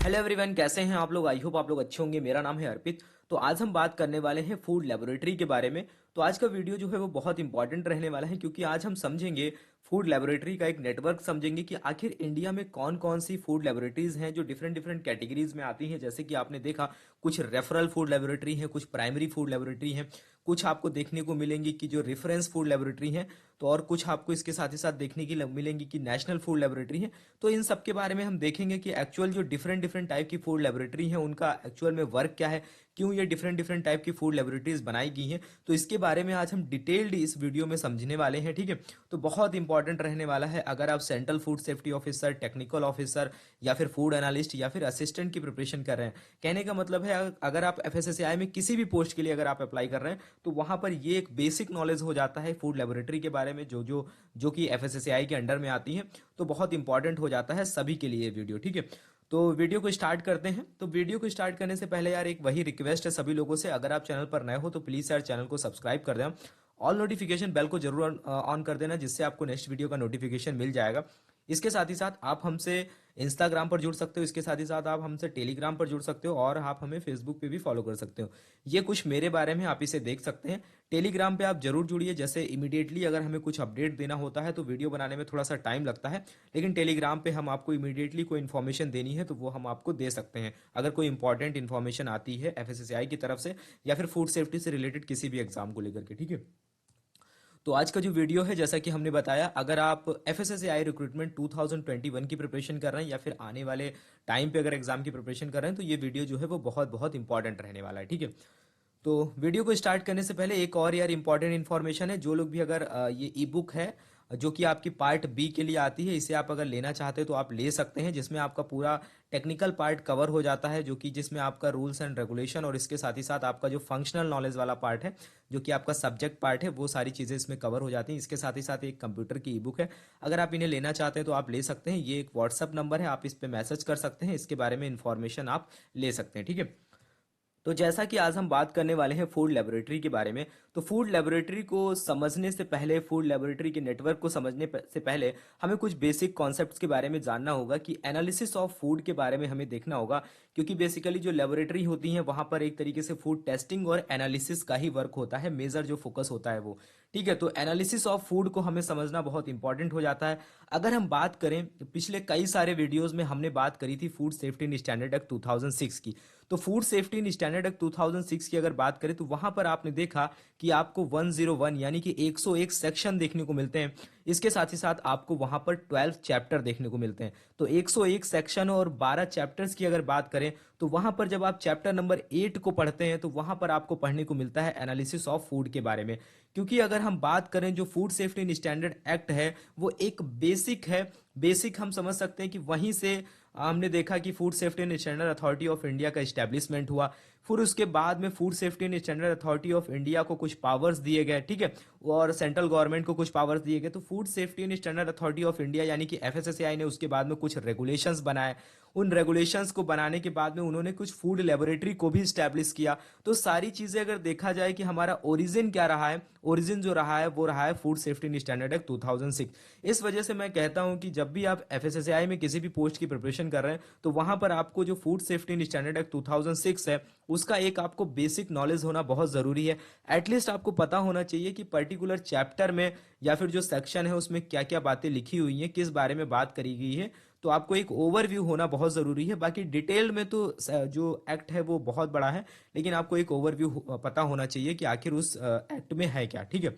Hello everyone, कैसे हैं आप लोग। आई होप आप लोग अच्छे होंगे। मेरा नाम है अर्पित। तो आज हम बात करने वाले हैं फूड लेबोरेटरी के बारे में। तो आज का वीडियो जो है वो बहुत इंपॉर्टेंट रहने वाला है, क्योंकि आज हम समझेंगे फूड लेबोरेटरी का एक नेटवर्क, समझेंगे कि आखिर इंडिया में कौन कौन सी फूड लेबोरेटरीज हैं जो डिफरेंट डिफरेंट कैटेगरीज में आती हैं। जैसे कि आपने देखा, कुछ रेफरल फूड लेबोरेटरी हैं, कुछ प्राइमरी फूड लेबोरेटरी हैं, कुछ आपको देखने को मिलेंगी कि जो रेफरेंस फूड लेबोरेटरी हैं, तो और कुछ आपको इसके साथ ही साथ देखने की मिलेंगी कि नेशनल फूड लेबोरेटरी है। तो इन सब के बारे में हम देखेंगे कि एक्चुअल जो डिफरेंट डिफरेंट टाइप की फूड लेबोरेटरी है उनका एक्चुअल में वर्क क्या है, क्यों ये डिफरेंट डिफरेंट टाइप की फूड लेबोरेटरीज बनाई गई हैं। तो इसके बारे में आज हम डिटेल्ड इस वीडियो में समझने वाले हैं, ठीक है। तो बहुत इंपॉर्टेंट रहने वाला है। अगर आप central food safety officer, technical officer या फिर फूड एनालिस्ट या फिर असिस्टेंट की प्रिपरेशन कर रहे हैं, कहने का मतलब है अगर आप एफएसएसएआई में किसी भी पोस्ट के लिए अगर आप अप्लाई कर रहे हैं, तो वहां पर ये एक बेसिक नॉलेज हो जाता है फूड लेबोरेटरी के बारे में, जो कि एफएसएसएआई के अंडर में आती है। तो बहुत इंपॉर्टेंट हो जाता है सभी के लिए ये वीडियो, ठीक है। तो वीडियो को स्टार्ट करते हैं। तो वीडियो को स्टार्ट करने से पहले यार एक वही रिक्वेस्ट है सभी लोगों से, अगर आप चैनल पर नए हो तो प्लीज़ यार चैनल को सब्सक्राइब कर दें। ऑल नोटिफिकेशन बेल को जरूर ऑन कर देना, जिससे आपको नेक्स्ट वीडियो का नोटिफिकेशन मिल जाएगा। इसके साथ ही साथ आप हमसे इंस्टाग्राम पर जुड़ सकते हो, इसके साथ ही साथ आप हमसे टेलीग्राम पर जुड़ सकते हो, और आप हमें फेसबुक पे भी फॉलो कर सकते हो। ये कुछ मेरे बारे में आप इसे देख सकते हैं। टेलीग्राम पे आप जरूर जुड़िए। जैसे इमीडिएटली अगर हमें कुछ अपडेट देना होता है तो वीडियो बनाने में थोड़ा सा टाइम लगता है, लेकिन टेलीग्राम पे हम आपको इमीडिएटली कोई इन्फॉर्मेशन देनी है तो वो हम आपको दे सकते हैं, अगर कोई इंपॉर्टेंट इन्फॉर्मेशन आती है एफएसएसएआई की तरफ से या फिर फूड सेफ्टी से रिलेटेड किसी भी एग्जाम को लेकर के, ठीक है। तो आज का जो वीडियो है, जैसा कि हमने बताया, अगर आप एफएसएसएआई रिक्रूटमेंट 2021 की प्रिपरेशन कर रहे हैं या फिर आने वाले टाइम पे अगर एग्जाम की प्रिपरेशन कर रहे हैं, तो ये वीडियो जो है वो बहुत बहुत इंपॉर्टेंट रहने वाला है, ठीक है। तो वीडियो को स्टार्ट करने से पहले एक और यार इंपॉर्टेंट इन्फॉर्मेशन है। जो लोग भी अगर ये ई बुक है जो कि आपकी पार्ट बी के लिए आती है, इसे आप अगर लेना चाहते हैं तो आप ले सकते हैं, जिसमें आपका पूरा टेक्निकल पार्ट कवर हो जाता है, जो कि जिसमें आपका रूल्स एंड रेगुलेशन और इसके साथ ही साथ आपका जो फंक्शनल नॉलेज वाला पार्ट है, जो कि आपका सब्जेक्ट पार्ट है, वो सारी चीज़ें इसमें कवर हो जाती हैं। इसके साथ ही साथ एक कंप्यूटर की ई बुक है। अगर आप इन्हें लेना चाहते हैं तो आप ले सकते हैं। ये एक व्हाट्सअप नंबर है, आप इस पर मैसेज कर सकते हैं, इसके बारे में इंफॉर्मेशन आप ले सकते हैं, ठीक है। तो जैसा कि आज हम बात करने वाले हैं फूड लेबोरेटरी के बारे में, तो फूड लेबोरेटरी को समझने से पहले, फूड लेबोरेटरी के नेटवर्क को समझने से पहले हमें कुछ बेसिक कॉन्सेप्ट्स के बारे में जानना होगा, कि एनालिसिस ऑफ फूड के बारे में हमें देखना होगा। क्योंकि बेसिकली जो लेबोरेटरी होती हैं वहाँ पर एक तरीके से फूड टेस्टिंग और एनालिसिस का ही वर्क होता है, मेजर जो फोकस होता है वो, ठीक है। तो एनालिसिस ऑफ फूड को हमें समझना बहुत इंपॉर्टेंट हो जाता है। अगर हम बात करें, पिछले कई सारे वीडियोस में हमने बात करी थी food safety and standard act 2006 की। तो food safety and standard act 2006 की अगर बात करें तो वहां पर आपने देखा कि आपको 101 यानी कि 101 सेक्शन देखने को मिलते हैं। इसके साथ ही साथ आपको वहां पर 12 चैप्टर देखने को मिलते हैं। तो 101 सेक्शन और 12 चैप्टर्स की अगर बात करें, तो वहां पर जब आप चैप्टर नंबर 8 को पढ़ते हैं तो वहां पर आपको पढ़ने को मिलता है एनालिसिस ऑफ फूड के बारे में। क्योंकि अगर हम बात करें, जो food safety and standard act है वो एक बेसिक है। बेसिक हम समझ सकते हैं कि वहीं से हमने देखा कि food safety and standard authority of India का इस्टेब्लिशमेंट हुआ। फिर उसके बाद में food safety and standard authority of India को कुछ पावर्स दिए गए, ठीक है, और सेंट्रल गवर्नमेंट को कुछ पावर्स दिए गए। तो food safety and standard authority of India यानी कि एफएसएसएआई ने उसके बाद में कुछ रेगुलेशंस बनाए। उन रेगुलेशंस को बनाने के बाद में उन्होंने कुछ फूड लेबोरेटरी को भी स्टैब्लिश किया। तो सारी चीजें अगर देखा जाए कि हमारा ओरिजिन क्या रहा है, ओरिजिन जो रहा है वो रहा है food safety and standard act 2006। इस वजह से मैं कहता हूं कि जब भी आप एफएसएसएआई में किसी भी पोस्ट की प्रिपरेशन कर रहे हैं, तो वहां पर आपको जो food safety and standard act 2006 है, उसका एक आपको बेसिक नॉलेज होना बहुत जरूरी है। एटलीस्ट आपको पता होना चाहिए कि पर्टिकुलर चैप्टर में या फिर जो सेक्शन है उसमें क्या क्या बातें लिखी हुई हैं, किस बारे में बात करी गई है। तो आपको एक ओवरव्यू होना बहुत ज़रूरी है। बाकी डिटेल में तो जो एक्ट है वो बहुत बड़ा है, लेकिन आपको एक ओवरव्यू पता होना चाहिए कि आखिर उस एक्ट में है क्या, ठीक है।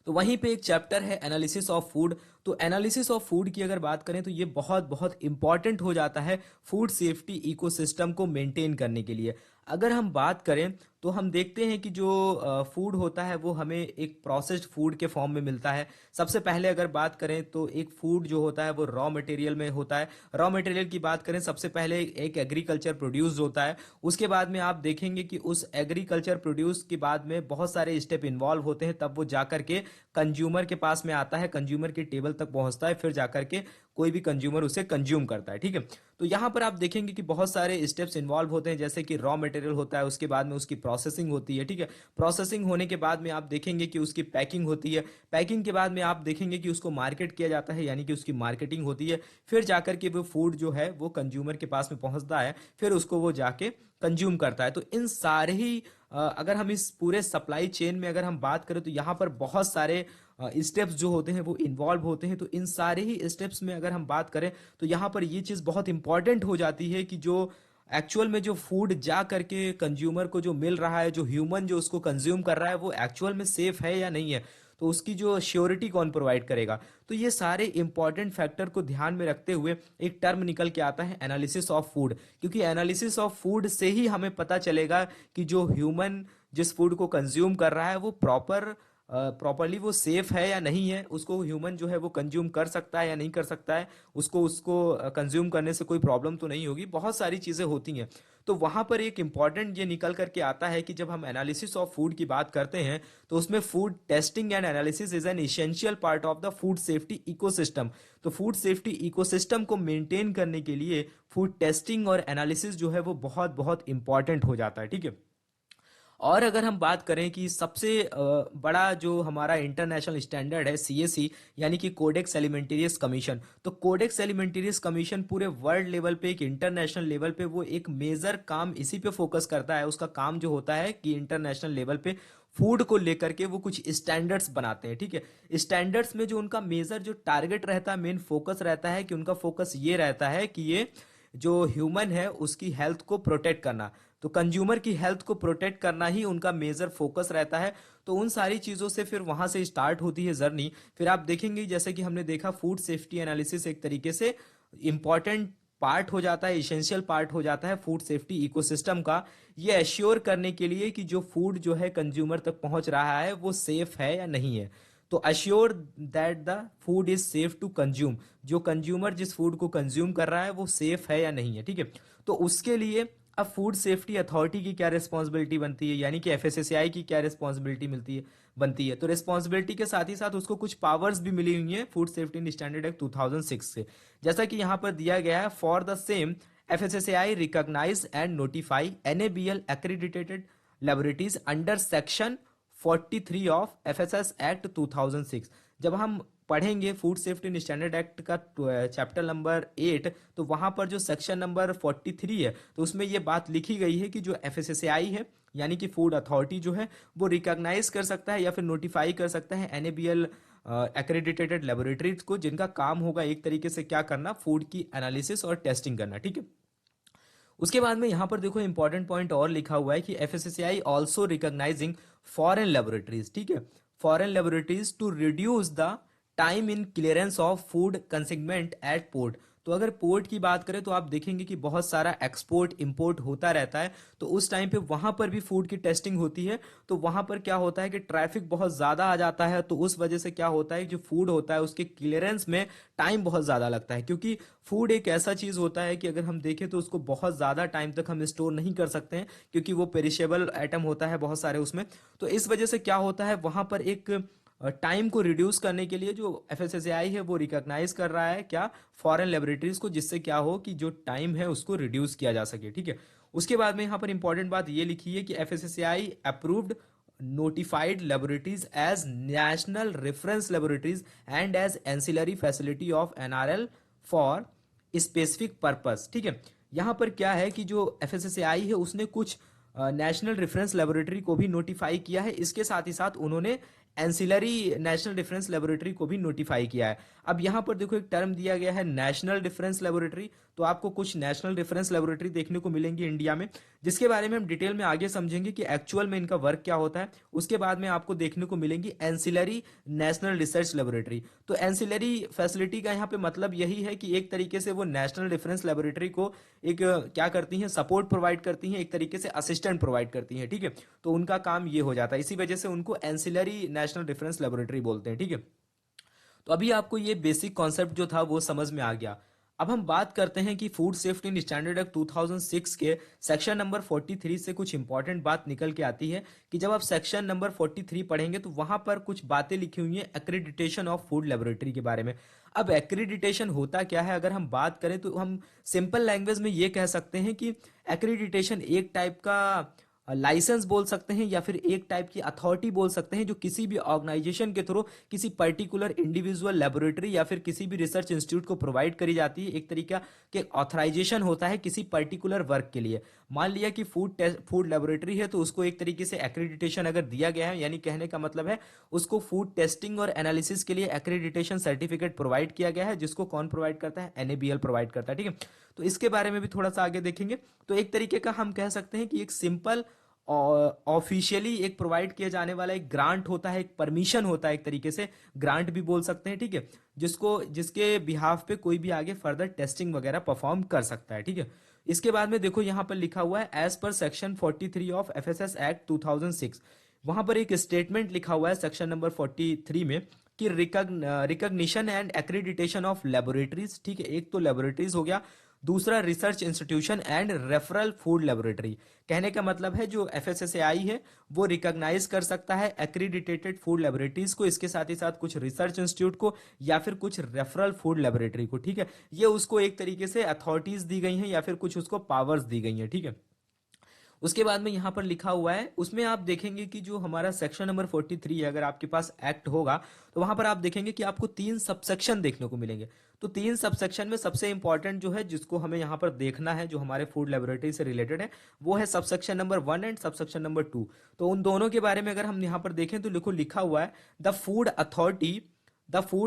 तो वहीं पे एक चैप्टर है एनालिसिस ऑफ फूड। तो एनालिसिस ऑफ फूड की अगर बात करें तो ये बहुत बहुत इंपॉर्टेंट हो जाता है फूड सेफ्टी इकोसिस्टम को मेंटेन करने के लिए। अगर हम बात करें तो हम देखते हैं कि जो फूड होता है वो हमें एक प्रोसेस्ड फूड के फॉर्म में मिलता है। सबसे पहले अगर बात करें तो एक फूड जो होता है वो रॉ मटेरियल में होता है। रॉ मटेरियल की बात करें, सबसे पहले एक एग्रीकल्चर प्रोड्यूस होता है। उसके बाद में आप देखेंगे कि उस एग्रीकल्चर प्रोड्यूस के बाद में बहुत सारे स्टेप इन्वॉल्व होते हैं, तब वो जाकर के कंज्यूमर के पास में आता है, कंज्यूमर की टेबल तक पहुंचता है, फिर जाकर के कोई भी कंज्यूमर उसे कंज्यूम करता है, ठीक है। तो यहां पर आप देखेंगे कि बहुत सारे स्टेप्स इन्वॉल्व होते हैं, जैसे कि रॉ मटेरियल होता है, उसके बाद में उसकी प्रोसेसिंग होती है, ठीक है। प्रोसेसिंग होने के बाद में आप देखेंगे कि उसकी पैकिंग होती है, पैकिंग के बाद में आप देखेंगे कि उसको मार्केट किया जाता है, यानी कि उसकी मार्केटिंग होती है, फिर जाकर के वो फूड जो है वो कंज्यूमर के पास में पहुंचता है, फिर उसको वो जाके कंज्यूम करता है। तो इन सारे ही अगर हम इस पूरे सप्लाई चेन में अगर हम बात करें तो यहाँ पर बहुत सारे स्टेप्स जो होते हैं वो इन्वॉल्व होते हैं। तो इन सारे ही स्टेप्स में अगर हम बात करें तो यहाँ पर ये चीज़ बहुत इंपॉर्टेंट हो जाती है कि जो एक्चुअल में जो फूड जा करके कंज्यूमर को जो मिल रहा है, जो ह्यूमन जो उसको कंज्यूम कर रहा है, वो एक्चुअल में सेफ है या नहीं है, तो उसकी जो श्योरिटी कौन प्रोवाइड करेगा। तो ये सारे इंपॉर्टेंट फैक्टर को ध्यान में रखते हुए एक टर्म निकल के आता है एनालिसिस ऑफ फूड, क्योंकि एनालिसिस ऑफ फूड से ही हमें पता चलेगा कि जो ह्यूमन जिस फूड को कंज्यूम कर रहा है वो प्रॉपरली वो सेफ है या नहीं है, उसको ह्यूमन जो है वो कंज्यूम कर सकता है या नहीं कर सकता है, उसको उसको कंज्यूम करने से कोई प्रॉब्लम तो नहीं होगी, बहुत सारी चीज़ें होती हैं। तो वहाँ पर एक इम्पॉर्टेंट ये निकल करके आता है कि जब हम एनालिसिस ऑफ फूड की बात करते हैं तो उसमें food testing and analysis is an essential part of the food safety ecosystem. तो फूड सेफ्टी इकोसिस्टम को मेंटेन करने के लिए फूड टेस्टिंग और एनालिसिस जो है वो बहुत बहुत इंपॉर्टेंट हो जाता है, ठीक है। और अगर हम बात करें कि सबसे बड़ा जो हमारा इंटरनेशनल स्टैंडर्ड है सीएसी, यानी कि कोडेक्स एलिमेंटेरियस कमीशन, तो कोडेक्स एलिमेंटेरियस कमीशन पूरे वर्ल्ड लेवल पे, एक इंटरनेशनल लेवल पे वो एक मेजर काम इसी पे फोकस करता है। उसका काम जो होता है कि इंटरनेशनल लेवल पे फूड को लेकर के वो कुछ स्टैंडर्ड्स बनाते हैं, ठीक है। स्टैंडर्ड्स में जो उनका मेजर जो टारगेट रहता है, मेन फोकस रहता है कि उनका फोकस ये रहता है कि ये जो ह्यूमन है उसकी हेल्थ को प्रोटेक्ट करना, तो कंज्यूमर की हेल्थ को प्रोटेक्ट करना ही उनका मेजर फोकस रहता है। तो उन सारी चीज़ों से फिर वहां से स्टार्ट होती है जर्नी। फिर आप देखेंगे जैसे कि हमने देखा फूड सेफ्टी एनालिसिस एक तरीके से इंपॉर्टेंट पार्ट हो जाता है, इसेंशियल पार्ट हो जाता है फूड सेफ्टी इकोसिस्टम का, ये एश्योर करने के लिए कि जो फूड जो है कंज्यूमर तक पहुंच रहा है वो सेफ है या नहीं है। तो assure that the food is safe to consume, जो कंज्यूमर जिस फूड को कंज्यूम कर रहा है वो सेफ है या नहीं है, ठीक है। तो उसके लिए अब फूड सेफ्टी अथॉरिटी की क्या रिस्पॉन्सिबिलिटी बनती है, यानी कि एफएसएसएआई की क्या रिस्पॉन्सिबिलिटी मिलती है बनती है। तो रिस्पॉन्सिबिलिटी के साथ ही साथ उसको कुछ पावर्स भी मिली हुई हैं food safety and standard act 2006 से। जैसा कि यहाँ पर दिया गया है, for the same FSSAI recognise and notify NABL accredited laboratories under section 43 of FSS act 2006। जब हम पढ़ेंगे food safety and standard act का चैप्टर नंबर 8, तो वहां पर जो सेक्शन नंबर 43 है तो उसमें ये बात लिखी गई है कि जो एफएसएसएआई है यानी कि फूड अथॉरिटी जो है वो रिकॉग्नाइज कर सकता है या फिर नोटिफाई कर सकता है एनएबीएल एक्रेडिटेटेड लेबोरेटरीज को, जिनका काम होगा एक तरीके से क्या करना, फूड की एनालिसिस और टेस्टिंग करना, ठीक है। उसके बाद में यहाँ पर देखो इंपॉर्टेंट पॉइंट और लिखा हुआ है कि FSSAI also recognising foreign laboratories, ठीक है, foreign laboratories to reduce the time in clearance of food consignment at port. तो अगर पोर्ट की बात करें तो आप देखेंगे कि बहुत सारा एक्सपोर्ट इंपोर्ट होता रहता है, तो उस टाइम पे वहां पर भी फूड की टेस्टिंग होती है। तो वहां पर क्या होता है कि ट्रैफिक बहुत ज्यादा आ जाता है, तो उस वजह से क्या होता है जो फूड होता है उसके क्लियरेंस में टाइम बहुत ज्यादा लगता है, क्योंकि फूड एक ऐसा चीज होता है कि अगर हम देखें तो उसको बहुत ज्यादा टाइम तक हम स्टोर नहीं कर सकते हैं, क्योंकि वो पेरिशेबल आइटम होता है बहुत सारे उसमें। तो इस वजह से क्या होता है वहां पर एक टाइम को रिड्यूस करने के लिए जो एफएसएसएआई है वो रिकॉग्नाइज कर रहा है क्या, फॉरेन लेबोरेटरीज को, जिससे क्या हो कि जो टाइम है उसको रिड्यूस किया जा सके, ठीक है। उसके बाद में यहाँ पर इंपॉर्टेंट बात ये लिखी है कि FSSAI approved notified laboratories as national reference laboratories and as ancillary facility of NRL for specific purpose, ठीक है। यहाँ पर क्या है कि जो एफएसएसएआई है उसने कुछ नेशनल रेफरेंस लेबोरेटरी को भी नोटिफाई किया है, इसके साथ ही साथ उन्होंने एंसिलरी नेशनल डिफरेंस लेबोरेटरी को भी नोटिफाई किया है। अब यहाँ पर देखो एक टर्म दिया गया है नेशनल डिफरेंस लेबोरेटरी, तो आपको कुछ नेशनल डिफरेंस लेबोरेटरी देखने को मिलेंगी इंडिया में, जिसके बारे में हम डिटेल में आगे समझेंगे कि एक्चुअल में इनका वर्क क्या होता है। उसके बाद में आपको देखने को मिलेंगी एंसिलरी नेशनल रिसर्च लेबोरेटरी। तो एंसिलरी फैसिलिटी का यहाँ पे मतलब यही है कि एक तरीके से वो नेशनल डिफरेंस लेबोरेटरी को एक क्या करती हैं, सपोर्ट प्रोवाइड करती हैं, एक तरीके से असिस्टेंट प्रोवाइड करती हैं, ठीक है। तो उनका काम ये हो जाता है, इसी वजह से उनको एंसिलरी नेशनल डिफरेंस लेबोरेटरी बोलते हैं, ठीक है। तो अभी आपको ये बेसिक कॉन्सेप्ट जो था वो समझ में आ गया। अब हम बात करते हैं कि food safety and standard act 2006 के सेक्शन नंबर 43 से कुछ इंपॉर्टेंट बात निकल के आती है कि जब आप सेक्शन नंबर 43 पढ़ेंगे तो वहां पर कुछ बातें लिखी हुई हैं एक्रेडिटेशन ऑफ फूड लेबोरेटरी के बारे में। अब एक्रेडिटेशन होता क्या है, अगर हम बात करें तो हम सिंपल लैंग्वेज में ये कह सकते हैं कि एक्रेडिटेशन एक टाइप का लाइसेंस बोल सकते हैं या फिर एक टाइप की अथॉरिटी बोल सकते हैं, जो किसी भी ऑर्गेनाइजेशन के थ्रू किसी पर्टिकुलर इंडिविजुअल लेबोरेटरी या फिर किसी भी रिसर्च इंस्टीट्यूट को प्रोवाइड करी जाती है। एक तरीका के ऑथराइजेशन होता है किसी पर्टिकुलर वर्क के लिए। मान लिया कि फूड लेबोरेटरी है, तो उसको एक तरीके से एक्रेडिटेशन अगर दिया गया है, यानी कहने का मतलब है उसको फूड टेस्टिंग और एनालिसिस के लिए एक्रेडिटेशन सर्टिफिकेट प्रोवाइड किया गया है, जिसको कौन प्रोवाइड करता है? एनएबीएल प्रोवाइड करता है। ठीक है, तो इसके बारे में भी थोड़ा सा आगे देखेंगे। तो एक तरीके का हम कह सकते हैं कि एक सिंपल ऑफिशियली एक प्रोवाइड किया जाने वाला एक ग्रांट होता है, एक परमिशन होता है, एक तरीके से ग्रांट भी बोल सकते हैं। ठीक है, जिसके बिहाफ पे कोई भी आगे फर्दर टेस्टिंग वगैरह परफॉर्म कर सकता है। ठीक है, इसके बाद में देखो यहाँ पर लिखा हुआ है as per section 43 of FSS act 2006। वहां पर एक स्टेटमेंट लिखा हुआ है सेक्शन नंबर 43 में कि recognition and accreditation of laboratories. ठीक है, एक तो लेबोरेटरीज हो गया, दूसरा research institution and referral food laboratory. कहने का मतलब है जो एफएसएसएआई है वो रिकॉग्नाइज कर सकता है एक्रीडिटेटेड फूड लेबोरेटरीज को, इसके साथ ही साथ कुछ रिसर्च इंस्टीट्यूट को या फिर कुछ रेफरल फूड लेबोरेटरी को। ठीक है, ये उसको एक तरीके से अथॉरिटीज दी गई हैं या फिर कुछ उसको पावर्स दी गई हैं। ठीक है, उसके बाद में यहाँ पर लिखा हुआ है, उसमें आप देखेंगे कि जो हमारा सेक्शन नंबर 43 है, अगर आपके पास एक्ट होगा तो वहां पर आप देखेंगे कि आपको 3 सबसेक्शन देखने को मिलेंगे। तो 3 सबसेक्शन में सबसे इंपॉर्टेंट जो है, जिसको हमें यहाँ पर देखना है, जो हमारे फूड लेबोरेटरी से रिलेटेड है, वो है subsection number 1 and subsection number 2। तो उन दोनों के बारे में अगर हम यहाँ पर देखें तो लिखा हुआ है the food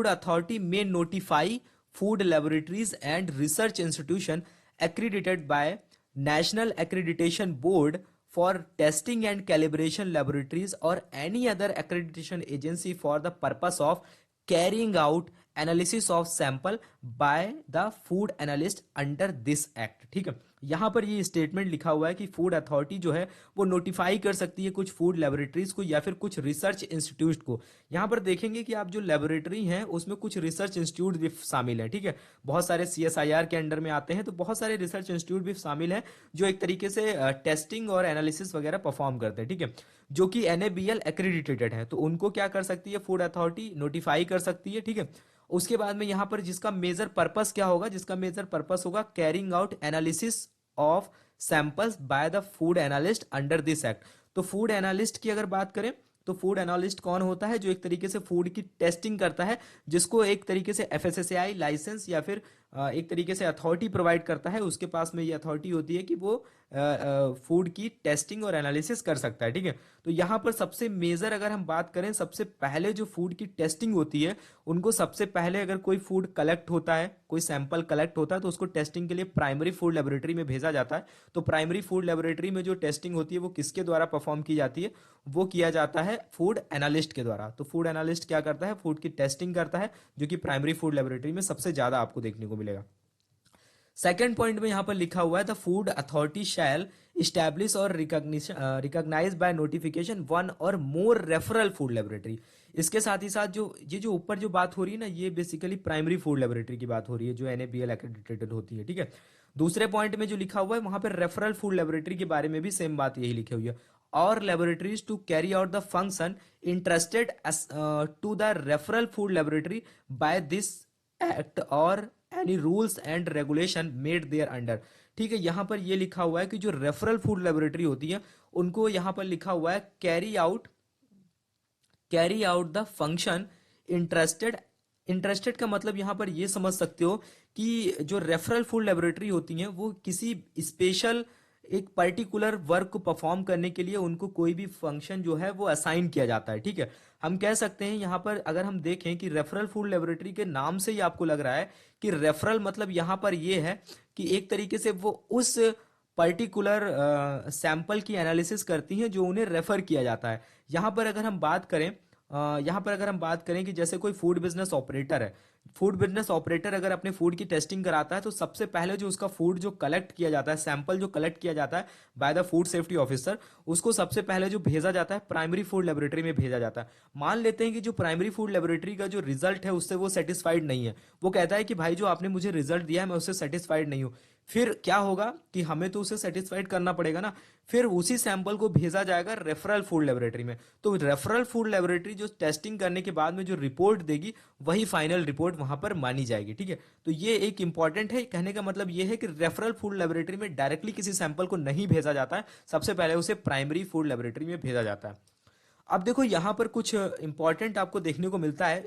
authority may notify food laboratories and research institution accredited by National Accreditation Board for testing and calibration laboratories or any other accreditation agency for the purpose of carrying out analysis of sample by the food analyst under this act। ठीक है, यहां पर ये statement लिखा हुआ है कि food authority जो है वो नोटिफाई कर सकती है कुछ फूड लेबोरेटरीज को या फिर कुछ रिसर्च इंस्टीट्यूट को। यहां पर देखेंगे कि आप जो लेबोरेटरी हैं उसमें कुछ रिसर्च इंस्टीट्यूट भी शामिल है। ठीक है, बहुत सारे सीएसआईआर के अंडर में आते हैं, तो बहुत सारे रिसर्च इंस्टीट्यूट भी शामिल हैं जो एक तरीके से टेस्टिंग और एनालिसिस वगैरह परफॉर्म करते हैं। ठीक है, जो कि एनएबीएल एक्रेडिटेटेड है, तो उनको क्या कर सकती है फूड अथॉरिटी? नोटिफाई कर सकती है। ठीक है, उसके बाद में यहाँ पर जिसका मेजर पर्पस क्या होगा? जिसका मेजर पर्पस होगा carrying out analysis of samples bye the food analyst under this act. तो फूड एनालिस्ट की अगर बात करें तो फूड एनालिस्ट कौन होता है? जो एक तरीके से फूड की टेस्टिंग करता है, जिसको एक तरीके से एफएसएसएआई लाइसेंस या फिर एक तरीके से अथॉरिटी प्रोवाइड करता है, उसके पास में ये अथॉरिटी होती है कि वो फूड की टेस्टिंग और एनालिसिस कर सकता है। ठीक है, तो यहाँ पर सबसे मेजर अगर हम बात करें, सबसे पहले जो फूड की टेस्टिंग होती है, उनको सबसे पहले अगर कोई फूड कलेक्ट होता है, कोई सैंपल कलेक्ट होता है, तो उसको टेस्टिंग के लिए प्राइमरी फूड लेबोरेटरी में भेजा जाता है। तो प्राइमरी फूड लेबोरेटरी में जो टेस्टिंग होती है वो किसके द्वारा परफॉर्म की जाती है? वो किया जाता है फूड एनालिस्ट के द्वारा। तो फूड एनालिस्ट क्या करता है? फूड की टेस्टिंग करता है, जो कि प्राइमरी फूड लेबोरेटरी में सबसे ज्यादा आपको देखने को मिलेगा। सेकेंड पॉइंट में यहां पर लिखा हुआ है the food authority shell establish और रिकॉग्नाइज बाय नोटिफिकेशन वन और मोर रेफरल फूड लेबोरेटरी। इसके साथ ही साथ जो ऊपर जो बात हो रही है ना, ये बेसिकली प्राइमरी फूड लेबोरेटरी की बात हो रही है जो एनएबीएल एक्रेडिटेटेड होती है। ठीक है, दूसरे पॉइंट में जो लिखा हुआ है वहां पर रेफरल फूड लेबोरेटरी के बारे में भी सेम बात यही लिखी हुई है, और laboratories to carry out the function interested to the referral food laboratory by this act और any rules and regulation made thereunder. ठीक है, यहां पर ये लिखा हुआ है कि जो रेफरल फूड लेबोरेटरी होती है उनको यहां पर लिखा हुआ है carry out the function interested. Interested का मतलब यहां पर ये समझ सकते हो कि जो रेफरल फूड लेबोरेटरी होती हैं वो किसी स्पेशल एक पर्टिकुलर वर्क को परफॉर्म करने के लिए उनको कोई भी फंक्शन जो है वो असाइन किया जाता है। ठीक है, हम कह सकते हैं यहाँ पर अगर हम देखें कि रेफरल फूड लेबोरेटरी के नाम से ही आपको लग रहा है कि रेफरल मतलब यहाँ पर ये है कि एक तरीके से वो उस पर्टिकुलर सैंपल की एनालिसिस करती हैं जो उन्हें रेफर किया जाता है। यहाँ पर अगर हम बात करें कि जैसे कोई फूड बिजनेस ऑपरेटर है, फूड बिजनेस ऑपरेटर अगर अपने फूड की टेस्टिंग कराता है तो सबसे पहले जो उसका फूड जो कलेक्ट किया जाता है, सैंपल जो कलेक्ट किया जाता है bye the food safety officer, उसको सबसे पहले जो भेजा जाता है प्राइमरी फूड लेबोरेटरी में भेजा जाता है। मान लेते हैं कि जो प्राइमरी फूड लेबोरेटरी का जो रिजल्ट है उससे वो सेटिस्फाइड नहीं है, वो कहता है कि भाई जो आपने मुझे रिजल्ट दिया है मैं उससे सेटिस्फाइड नहीं हूँ, फिर क्या होगा कि हमें तो उसे सेटिस्फाइड करना पड़ेगा ना। फिर उसी सैंपल को भेजा जाएगा रेफरल फूड लेबोरेटरी में। तो रेफरल फूड लेबोरेटरी जो टेस्टिंग करने के बाद में जो रिपोर्ट देगी वही फाइनल रिपोर्ट वहां पर मानी जाएगी, ठीक है। तो ये एक इंपॉर्टेंट है, कहने का मतलब ये है कि रेफरल फूड लेबोरेटरी में डायरेक्टली किसी सैंपल को नहीं भेजा जाता है, सबसे पहले उसे प्राइमरी फूड लेबोरेटरी में भेजा जाता है। अब देखो यहाँ पर कुछ इंपॉर्टेंट आपको देखने को मिलता है,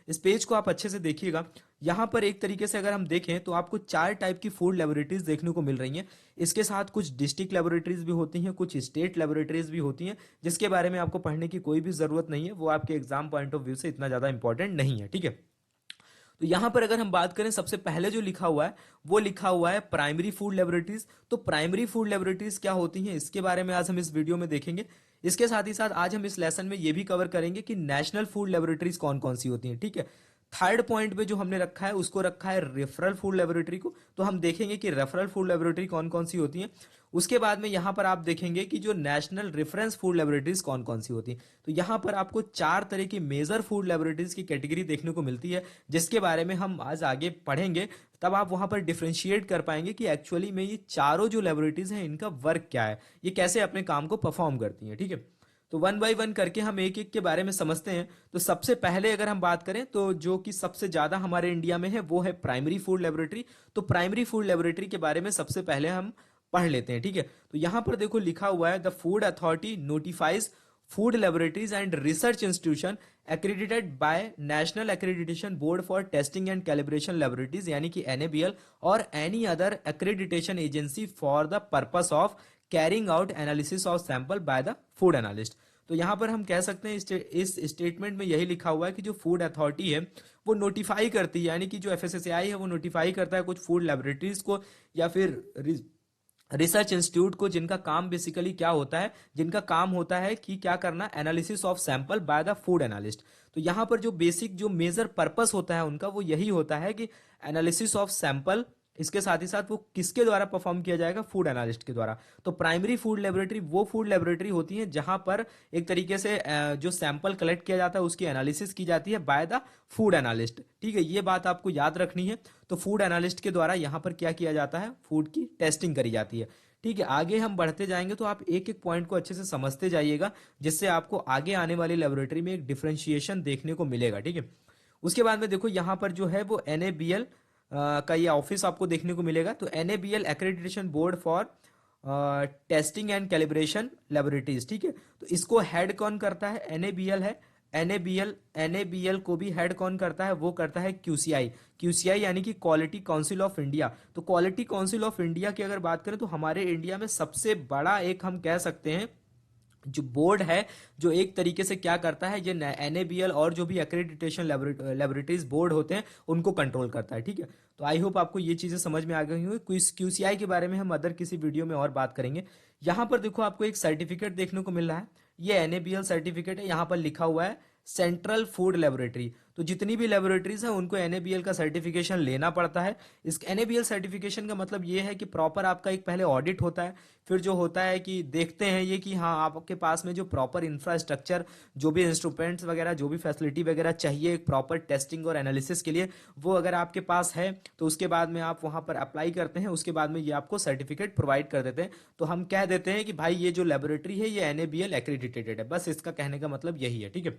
इस पेज को आप अच्छे से देखिएगा। यहाँ पर एक तरीके से अगर हम देखें तो आपको 4 टाइप की फूड लेबोरेटरीज देखने को मिल रही हैं। इसके साथ कुछ डिस्ट्रिक्ट लेबोरेटरीज भी होती हैं, कुछ स्टेट लेबोरेटरीज भी होती हैं, जिसके बारे में आपको पढ़ने की कोई भी जरूरत नहीं है, वो आपके एग्जाम पॉइंट ऑफ व्यू से इतना ज्यादा इंपॉर्टेंट नहीं है, ठीक है। तो यहां पर अगर हम बात करें, सबसे पहले जो लिखा हुआ है वो लिखा हुआ है प्राइमरी फूड लेबोरेटरीज। तो प्राइमरी फूड लेबोरेटरीज क्या होती हैं, इसके बारे में आज हम इस वीडियो में देखेंगे। इसके साथ ही साथ आज हम इस लेसन में ये भी कवर करेंगे कि नेशनल फूड लेबोरेटरीज कौन कौन सी होती हैं, ठीक है। थर्ड पॉइंट पे जो हमने रखा है उसको रखा है रेफरल फूड लेबोरेटरी को। तो हम देखेंगे कि रेफरल फूड लेबोरेटरी कौन कौन सी होती हैं। उसके बाद में यहाँ पर आप देखेंगे कि जो नेशनल रेफरेंस फूड लेबोरेटरीज कौन कौन सी होती हैं। तो यहाँ पर आपको 4 तरह की मेजर फूड लेबोरेटरीज की कैटेगरी देखने को मिलती है, जिसके बारे में हम आज आगे पढ़ेंगे। तब आप वहां पर डिफ्रेंशिएट कर पाएंगे कि एक्चुअली में ये चारों जो लेबोरेटरीज हैं इनका वर्क क्या है, ये कैसे अपने काम को परफॉर्म करती हैं, ठीक है। तो वन बाय वन करके हम एक एक के बारे में समझते हैं। तो सबसे पहले अगर हम बात करें तो जो कि सबसे ज्यादा हमारे इंडिया में है वो है प्राइमरी फूड लेबोरेटरी। तो प्राइमरी फूड लेबोरेटरी के बारे में सबसे पहले हम पढ़ लेते हैं, ठीक है। तो यहां पर देखो लिखा हुआ है, the food authority notifies food laboratories and research institution accredited by national accreditation board for testing and calibration laboratories यानी कि NABL और any other accreditation agency for the purpose of carrying out analysis of sample by the food analyst. तो यहां पर हम कह सकते हैं इस स्टेटमेंट में यही लिखा हुआ है कि जो फूड अथॉरिटी है वो नोटिफाई करती है, यानी कि जो FSSAI है वो नोटिफाई करता है कुछ फूड लेबोरेटरीज को या फिर रिसर्च इंस्टीट्यूट को, जिनका काम बेसिकली क्या होता है, जिनका काम होता है कि क्या करना, analysis of sample by the food analyst. तो यहाँ पर जो बेसिक जो मेजर पर्पस होता है उनका वो यही होता है कि एनालिसिस ऑफ सैंपल, इसके साथ ही साथ वो किसके द्वारा परफॉर्म किया जाएगा, फूड एनालिस्ट के द्वारा। तो प्राइमरी फूड लेबोरेटरी वो फूड लेबोरेटरी होती है जहां पर एक तरीके से जो सैंपल कलेक्ट किया जाता है उसकी एनालिसिस की जाती है बाय द फूड एनालिस्ट, ठीक है। ये बात आपको याद रखनी है। तो फूड एनालिस्ट के द्वारा यहाँ पर क्या किया जाता है, फूड की टेस्टिंग करी जाती है, ठीक है। आगे हम बढ़ते जाएंगे तो आप एक एक पॉइंट को अच्छे से समझते जाइएगा, जिससे आपको आगे आने वाली लेबोरेटरी में एक डिफरेंशिएशन देखने को मिलेगा, ठीक है। उसके बाद में देखो यहाँ पर जो है वो NABL का ये ऑफिस आपको देखने को मिलेगा। तो NABL accreditation board for testing and calibration laboratories, ठीक है। तो इसको हेड कौन करता है, NABL है। NABL को भी हेड कौन करता है, वो करता है QCI यानी कि क्वालिटी काउंसिल ऑफ इंडिया। तो क्वालिटी काउंसिल ऑफ इंडिया की अगर बात करें तो हमारे इंडिया में सबसे बड़ा एक हम कह सकते हैं जो बोर्ड है, जो एक तरीके से क्या करता है, ये NABL और जो भी एक्रेडिटेशन लेबोरेटरीज बोर्ड होते हैं उनको कंट्रोल करता है, ठीक है। तो आई होप आपको ये चीजें समझ में आ गई होंगी। QCI के बारे में हम अदर किसी वीडियो में और बात करेंगे। यहाँ पर देखो आपको एक सर्टिफिकेट देखने को मिल रहा है, ये NABL सर्टिफिकेट है। यहाँ पर लिखा हुआ है सेंट्रल फूड लेबोरेटरी। तो जितनी भी लेबोरेटरीज है उनको NABL का सर्टिफिकेशन लेना पड़ता है। इस NABL सर्टिफिकेशन का मतलब ये है कि प्रॉपर आपका एक पहले ऑडिट होता है, फिर जो होता है कि देखते हैं ये कि हाँ आपके पास में जो प्रॉपर इंफ्रास्ट्रक्चर, जो भी इंस्ट्रूमेंट्स वगैरह, जो भी फैसिलिटी वगैरह चाहिए प्रॉपर टेस्टिंग और एनालिसिस के लिए, वो अगर आपके पास है तो उसके बाद में आप वहाँ पर अप्लाई करते हैं। उसके बाद में ये आपको सर्टिफिकेट प्रोवाइड कर देते हैं। तो हम कह देते हैं कि भाई ये जो लेबोरेटरी है ये NABL एक्रेडिटेटेड है, बस इसका कहने का मतलब यही है, ठीक है।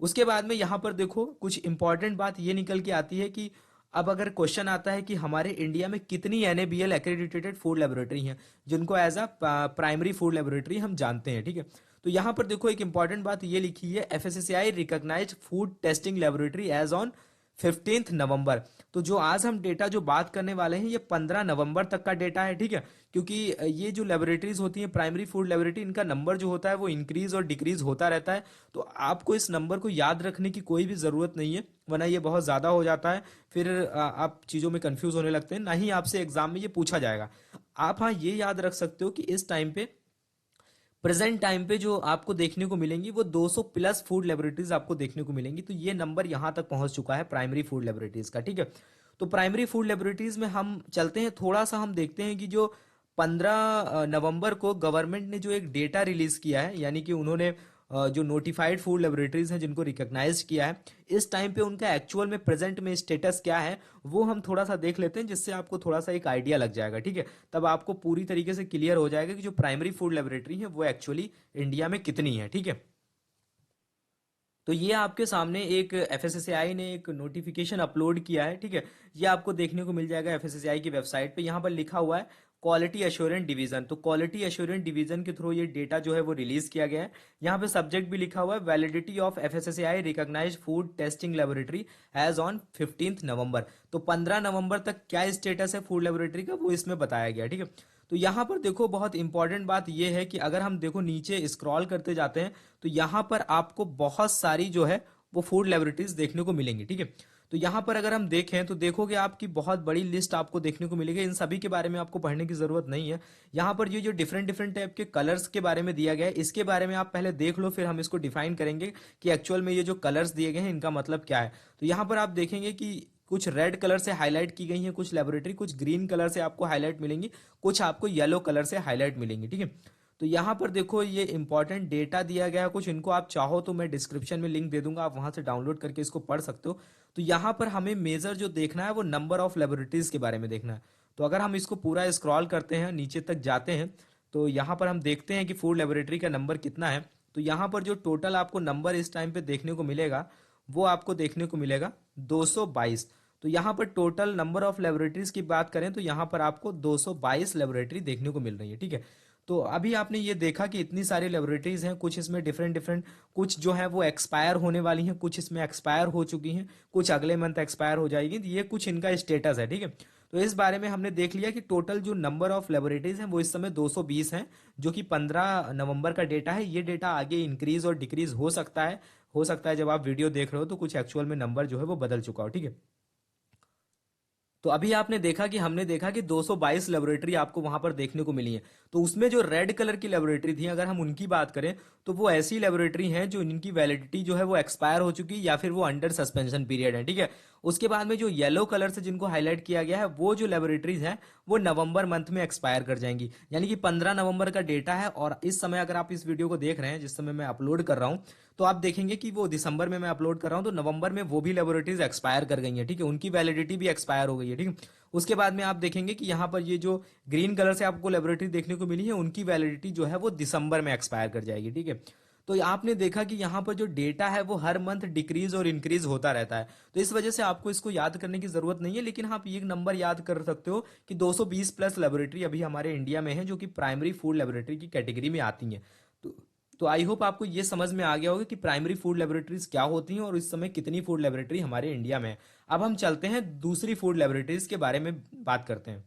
उसके बाद में यहाँ पर देखो कुछ इंपॉर्टेंट बात ये निकल के आती है कि अब अगर क्वेश्चन आता है कि हमारे इंडिया में कितनी NABL एक्रेडिटेटेड फूड लेबोरेटरी हैं जिनको as a primary food laboratory हम जानते हैं, ठीक है। तो यहाँ पर देखो एक इंपॉर्टेंट बात ये लिखी है, FSSAI recognised food testing laboratory as on 15 November. तो जो आज हम डेटा जो बात करने वाले हैं ये 15 नवंबर तक का डेटा है, ठीक है। क्योंकि ये जो लेबोरेटरीज होती हैं प्राइमरी फूड लेबोरेटरी, इनका नंबर जो होता है वो इंक्रीज और डिक्रीज होता रहता है। तो आपको इस नंबर को याद रखने की कोई भी ज़रूरत नहीं है, वरना ये बहुत ज़्यादा हो जाता है, फिर आप चीज़ों में कंफ्यूज होने लगते हैं, ना ही आपसे एग्जाम में ये पूछा जाएगा। आप हाँ ये याद रख सकते हो कि इस टाइम पे, प्रेजेंट टाइम पे जो आपको देखने को मिलेंगी वो 200 प्लस फूड लेबोरेटरीज आपको देखने को मिलेंगी। तो ये नंबर यहां तक पहुंच चुका है प्राइमरी फूड लेबोरेटरीज का, ठीक है। तो प्राइमरी फूड लेबोरेटरीज में हम चलते हैं, थोड़ा सा हम देखते हैं कि जो 15 नवंबर को गवर्नमेंट ने जो एक डेटा रिलीज किया है, यानी कि उन्होंने जो नोटिफाइड फूड लेबोरेटरीज हैं जिनको रिकॉग्नाइज किया है, इस टाइम पे उनका एक्चुअल में प्रेजेंट में स्टेटस क्या है वो हम थोड़ा सा देख लेते हैं, जिससे आपको थोड़ा सा एक आइडिया लग जाएगा। ठीक है, तब आपको पूरी तरीके से क्लियर हो जाएगा कि जो प्राइमरी फूड लेबोरेटरी है वो एक्चुअली इंडिया में कितनी है। ठीक है, तो ये आपके सामने एक एफएसएसएआई ने एक नोटिफिकेशन अपलोड किया है। ठीक है, ये आपको देखने को मिल जाएगा एफएसएसएआई की वेबसाइट पे। यहाँ पर लिखा हुआ है क्वालिटी एश्योरेंस डिवीजन। तो क्वालिटी एश्योरेंस डिवीजन के थ्रू ये डेटा जो है वो रिलीज किया गया है। यहाँ पे सब्जेक्ट भी लिखा हुआ है validity of FSSAI recognised food testing laboratory as on 15 November. तो 15 नवंबर तक क्या स्टेटस है फूड लेबोरेटरी का वो इसमें बताया गया। ठीक है, तो यहाँ पर देखो बहुत इंपॉर्टेंट बात यह है कि अगर हम देखो नीचे स्क्रॉल करते जाते हैं तो यहाँ पर आपको बहुत सारी जो है वो फूड लेबोरेटरीज देखने को मिलेंगी। ठीक है, तो यहाँ पर अगर हम देखें तो देखोगे आपकी बहुत बड़ी लिस्ट आपको देखने को मिलेगी। इन सभी के बारे में आपको पढ़ने की जरूरत नहीं है। यहाँ पर ये जो डिफरेंट डिफरेंट टाइप के कलर्स के बारे में दिया गया है इसके बारे में आप पहले देख लो, फिर हम इसको डिफाइन करेंगे कि एक्चुअल में ये जो कलर्स दिए गए हैं इनका मतलब क्या है। तो यहाँ पर आप देखेंगे कि कुछ रेड कलर से हाईलाइट की गई हैं कुछ लेबोरेटरी, कुछ ग्रीन कलर से आपको हाईलाइट मिलेंगी, कुछ आपको येलो कलर से हाईलाइट मिलेंगी। ठीक है, तो यहाँ पर देखो ये इंपॉर्टेंट डेटा दिया गया है कुछ, इनको आप चाहो तो मैं डिस्क्रिप्शन में लिंक दे दूंगा, आप वहां से डाउनलोड करके इसको पढ़ सकते हो। तो यहाँ पर हमें मेजर जो देखना है वो नंबर ऑफ लेबोरेटरीज के बारे में देखना है। तो अगर हम इसको पूरा स्क्रॉल करते हैं नीचे तक जाते हैं तो यहाँ पर हम देखते हैं कि फूड लेबोरेटरी का नंबर कितना है। तो यहाँ पर जो टोटल आपको नंबर इस टाइम पे देखने को मिलेगा वो आपको देखने को मिलेगा 222। तो यहाँ पर टोटल नंबर ऑफ लेबोरेटरीज की बात करें तो यहाँ पर आपको 222 लेबोरेटरी देखने को मिल रही है। ठीक है, तो अभी आपने ये देखा कि इतनी सारी लेबोरेटरीज हैं, कुछ इसमें डिफरेंट डिफरेंट, कुछ जो है वो एक्सपायर होने वाली हैं, कुछ इसमें एक्सपायर हो चुकी हैं, कुछ अगले मंथ एक्सपायर हो जाएगी। तो ये कुछ इनका स्टेटस है। ठीक है, तो इस बारे में हमने देख लिया कि टोटल जो नंबर ऑफ लेबोरेटरीज हैं वो इस समय 220 हैं, जो कि 15 नवंबर का डेटा है। ये डेटा आगे इंक्रीज और डिक्रीज हो सकता है, हो सकता है जब आप वीडियो देख रहे हो तो कुछ एक्चुअल में नंबर जो है वो बदल चुका हो। ठीक है, तो अभी आपने देखा कि हमने देखा कि 222 लेबोरेटरी आपको वहां पर देखने को मिली है। तो उसमें जो रेड कलर की लेबोरेटरी थी अगर हम उनकी बात करें तो वो ऐसी लेबोरेटरी हैं जो इनकी वैलिडिटी जो है वो एक्सपायर हो चुकी है या फिर वो अंडर सस्पेंशन पीरियड है। ठीक है, उसके बाद में जो येलो कलर से जिनको हाईलाइट किया गया है वो जो लेबोरेटरीज हैं वो नवंबर मंथ में एक्सपायर कर जाएंगी। यानी कि 15 नवंबर का डेटा है और इस समय अगर आप इस वीडियो को देख रहे हैं जिस समय मैं अपलोड कर रहा हूँ तो आप देखेंगे कि वो दिसंबर में मैं अपलोड कर रहा हूँ तो नवंबर में वो भी लेबोरेटरीज एक्सपायर कर गई हैं। ठीक है, उनकी वैलिडिटी भी एक्सपायर हो गई है। ठीक है, उसके बाद में आप देखेंगे कि यहाँ पर ये जो ग्रीन कलर से आपको लेबोरेटरी देखने को मिली है उनकी वैलिडिटी जो है वो दिसंबर में एक्सपायर कर जाएगी। ठीक है, तो आपने देखा कि यहाँ पर जो डेटा है वो हर मंथ डिक्रीज और इंक्रीज होता रहता है। तो इस वजह से आपको इसको याद करने की जरूरत नहीं है, लेकिन आप ये नंबर याद कर सकते हो कि 220 प्लस लेबोरेटरी अभी हमारे इंडिया में है जो कि प्राइमरी फूड लेबोरेटरी की कैटेगरी में आती हैं। तो तो आई होप आपको ये समझ में आ गया होगा कि प्राइमरी फूड लेबोरेटरीज क्या होती हैं और इस समय कितनी फूड लेबोरेटरी हमारे इंडिया में है। अब हम चलते हैं दूसरी फूड लेबोरेटरीज के बारे में बात करते हैं।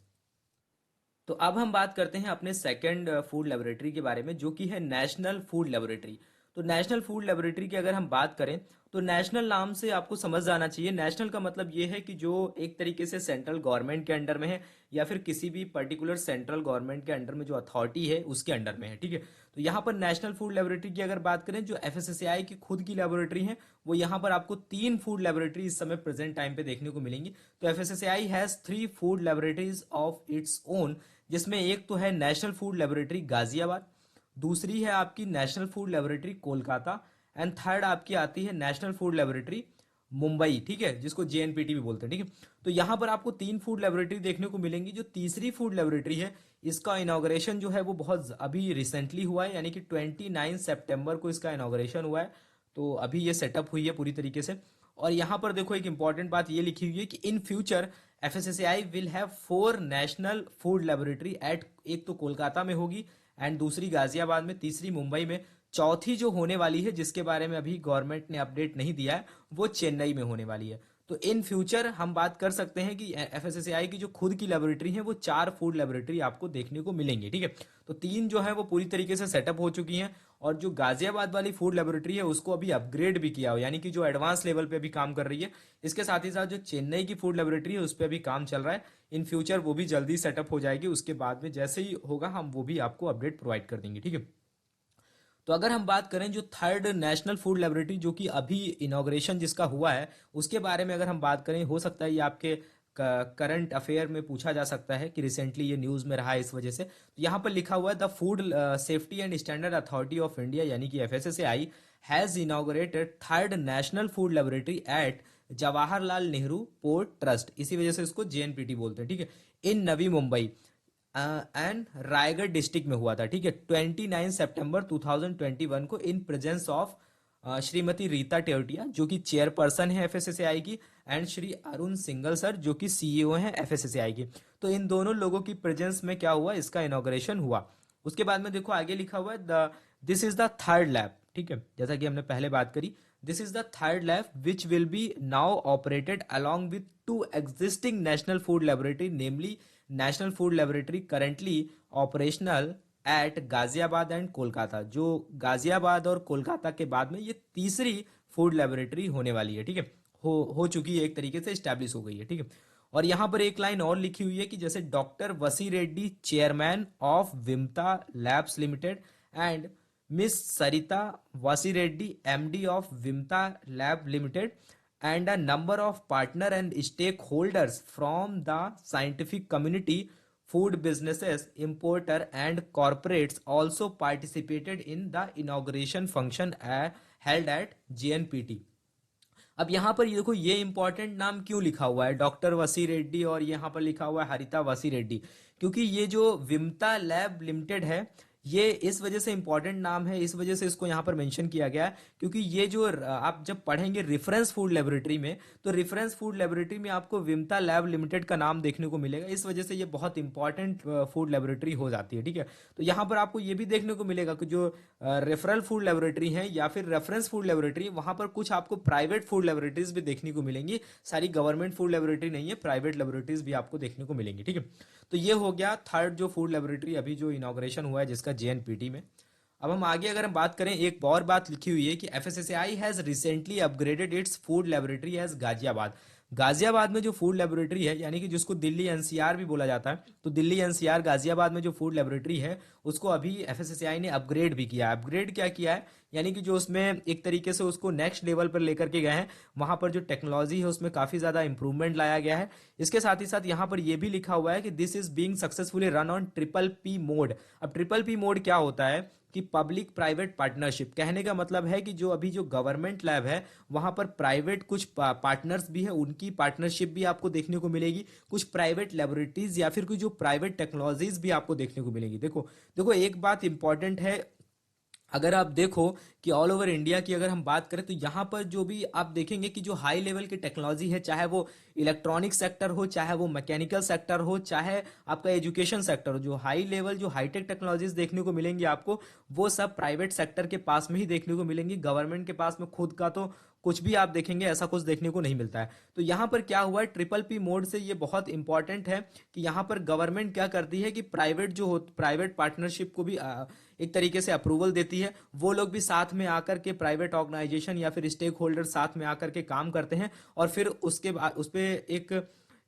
तो अब हम बात करते हैं अपने सेकंड फूड लेबोरेटरी के बारे में जो कि है नेशनल फूड लेबोरेटरी। तो नेशनल फूड लेबोरेटरी की अगर हम बात करें तो नेशनल नाम से आपको समझ आना चाहिए। नेशनल का मतलब ये है कि जो एक तरीके से सेंट्रल गवर्नमेंट के अंडर में है या फिर किसी भी पर्टिकुलर सेंट्रल गवर्नमेंट के अंडर में जो अथॉरिटी है उसके अंडर में है। ठीक है, तो यहाँ पर नेशनल फूड लेबोरेटरी की अगर बात करें जो एफएसएसएआई की खुद की लेबोरेटरी है वो यहाँ पर आपको 3 फूड लेबोरेटरी इस समय प्रेजेंट टाइम पे देखने को मिलेंगी। तो FSSAI has 3 food laboratories of its own, जिसमें एक तो है नेशनल फूड लेबोरेटरी गाजियाबाद, दूसरी है आपकी national food laboratory Kolkata and third आपकी आती है नेशनल फूड लेबोरेटरी मुंबई। ठीक है, जिसको जेएनपीटी भी बोलते हैं। ठीक है, तो यहाँ पर आपको 3 फूड लेबोरेटरी देखने को मिलेंगी। जो तीसरी फूड लेबोरेटरी है इसका इनॉग्रेशन जो है वो बहुत अभी रिसेंटली हुआ है, यानी कि 29 सितंबर को इसका इनॉग्रेशन हुआ है। तो अभी ये सेटअप हुई है पूरी तरीके से। और यहाँ पर देखो एक इंपॉर्टेंट बात ये लिखी हुई है कि in future FSSAI will have 4 national food laboratory at, एक तो कोलकाता में होगी एंड दूसरी गाजियाबाद में, तीसरी मुंबई में, चौथी जो होने वाली है जिसके बारे में अभी गवर्नमेंट ने अपडेट नहीं दिया है वो चेन्नई में होने वाली है। तो इन फ्यूचर हम बात कर सकते हैं कि एफएसएसएआई की जो खुद की लेबोरेटरी है वो 4 फूड लेबोरेटरी आपको देखने को मिलेंगी। ठीक है, तो 3 जो है वो पूरी तरीके से सेटअप हो चुकी हैं और जो गाजियाबाद वाली फूड लेबोरेटरी है उसको अभी अपग्रेड भी किया हो, यानी कि जो एडवांस लेवल पे अभी काम कर रही है। इसके साथ ही साथ जो चेन्नई की फूड लेबोरेटरी है उस पर अभी काम चल रहा है। इन फ्यूचर वो भी जल्दी सेटअप हो जाएगी, उसके बाद में जैसे ही होगा हम वो भी आपको अपडेट प्रोवाइड कर देंगे। ठीक है, तो अगर हम बात करें जो थर्ड नेशनल फूड लेबोरेटरी जो कि अभी इनॉग्रेशन जिसका हुआ है उसके बारे में अगर हम बात करें, हो सकता है ये आपके करंट अफेयर में पूछा जा सकता है कि रिसेंटली ये न्यूज़ में रहा है, इस वजह से। तो यहाँ पर लिखा हुआ है the food safety and standard authority of India यानी कि FSSAI has inaugurated third national food laboratory at Jawaharlal Nehru port trust, इसी वजह से इसको जेएनपीटी बोलते हैं, ठीक है, in Navi Mumbai and Raigad district में हुआ था, ठीक है, 29 सितंबर 2021 को, in presence of Shrimati Rita Tewatia जो कि चेयरपर्सन है एफएसएसएआई की, एंड श्री अरुण सिंगल सर जो कि सीईओ हैं एफएसएसएआई की। तो इन दोनों लोगों की प्रेजेंस में क्या हुआ, इसका इनॉग्रेशन हुआ। उसके बाद में देखो आगे लिखा हुआ है the this is the third lab, ठीक है, जैसा कि हमने पहले बात करी, this is the third lab which will be now operated along with two existing national food laboratory, namely national food laboratory currently operational at Ghaziabad and Kolkata, जो गाजियाबाद और कोलकाता के बाद में ये तीसरी फूड लेबोरेटरी होने वाली है, ठीक है, हो चुकी है, एक तरीके से स्टैब्लिश हो गई है, ठीक है। और यहाँ पर एक लाइन और लिखी हुई है कि जैसे doctor Vasi Reddy chairman of Vimta labs limited and miss Sarita Vasi Reddy MD of Vimta lab limited and a number of partner and stakeholders from the scientific community, food businesses, importer and corporates also participated in the inauguration function held at JNPT। अब यहाँ पर ये देखो, ये important नाम क्यों लिखा हुआ है डॉक्टर वसी रेड्डी और यहाँ पर लिखा हुआ है हरिता वसी रेड्डी, क्योंकि ये जो विमता लैब लिमिटेड है ये इस वजह से इंपॉर्टेंट नाम है, इस वजह से इसको यहाँ पर मेंशन किया गया है, क्योंकि ये जो आप जब पढ़ेंगे रेफरेंस फूड लेबोरेटरी में, तो रेफरेंस फूड लेबोरेटरी में आपको विमता लैब लिमिटेड का नाम देखने को मिलेगा, इस वजह से ये बहुत इंपॉर्टेंट फूड लेबोरेटरी हो जाती है, ठीक है। तो यहाँ पर आपको ये भी देखने को मिलेगा कि जो रेफरल फूड लेबोरेटरी है या फिर रेफरेंस फूड लेबोरेटरी, वहाँ पर कुछ आपको प्राइवेट फूड लेबोरेटरीज भी देखने को मिलेंगी, सारी गवर्नमेंट फूड लेबोरेटरी नहीं है, प्राइवेट लेबोरेटरीज भी आपको देखने को मिलेंगी, ठीक है। तो ये हो गया थर्ड जो फूड लेबोरेटरी अभी जो इनॉग्रेशन हुआ है जिसका जेएनपीटी में। अब हम आगे अगर हम बात करें, एक और बात लिखी हुई है कि FSSAI has recently upgraded its food laboratory as Ghaziabad. Ghaziabad में जो फूड लेबोरेटरी है यानी कि जिसको दिल्ली एनसीआर भी बोला जाता है, तो दिल्ली एनसीआर गाजियाबाद में जो फूड लेबोरेटरी है उसको अभी एफएसएसएआई ने अपग्रेड भी किया है। अपग्रेड क्या किया है, यानी कि जो उसमें एक तरीके से उसको नेक्स्ट लेवल पर लेकर के गए हैं, वहां पर जो टेक्नोलॉजी है उसमें काफी ज्यादा इंप्रूवमेंट लाया गया है। इसके साथ ही साथ यहाँ पर यह भी लिखा हुआ है कि this is being successfully run on triple P mode. अब ट्रिपल पी मोड क्या होता है कि पब्लिक प्राइवेट पार्टनरशिप, कहने का मतलब है कि जो अभी जो गवर्नमेंट लैब है वहां पर प्राइवेट कुछ पार्टनर्स भी है, उनकी पार्टनरशिप भी आपको देखने को मिलेगी, कुछ प्राइवेट लेबोरेटरीज या फिर कुछ जो प्राइवेट टेक्नोलॉजीज भी आपको देखने को मिलेगी। देखो देखो एक बात इंपॉर्टेंट है, अगर आप देखो कि ऑल ओवर इंडिया की अगर हम बात करें तो यहाँ पर जो भी आप देखेंगे कि जो हाई लेवल की टेक्नोलॉजी है, चाहे वो इलेक्ट्रॉनिक सेक्टर हो, चाहे वो मैकेनिकल सेक्टर हो, चाहे आपका एजुकेशन सेक्टर हो, जो हाई लेवल जो हाईटेक टेक्नोलॉजीज देखने को मिलेंगी आपको, वो सब प्राइवेट सेक्टर के पास में ही देखने को मिलेंगी। गवर्नमेंट के पास में खुद का तो कुछ भी आप देखेंगे ऐसा कुछ देखने को नहीं मिलता है। तो यहाँ पर क्या हुआ है, ट्रिपल पी मोड से ये बहुत इंपॉर्टेंट है कि यहाँ पर गवर्नमेंट क्या करती है कि प्राइवेट जो हो, प्राइवेट पार्टनरशिप को भी एक तरीके से अप्रूवल देती है, वो लोग भी साथ में आकर के प्राइवेट ऑर्गेनाइजेशन या फिर स्टेक होल्डर साथ में आकर के काम करते हैं और फिर उसके बाद उस पर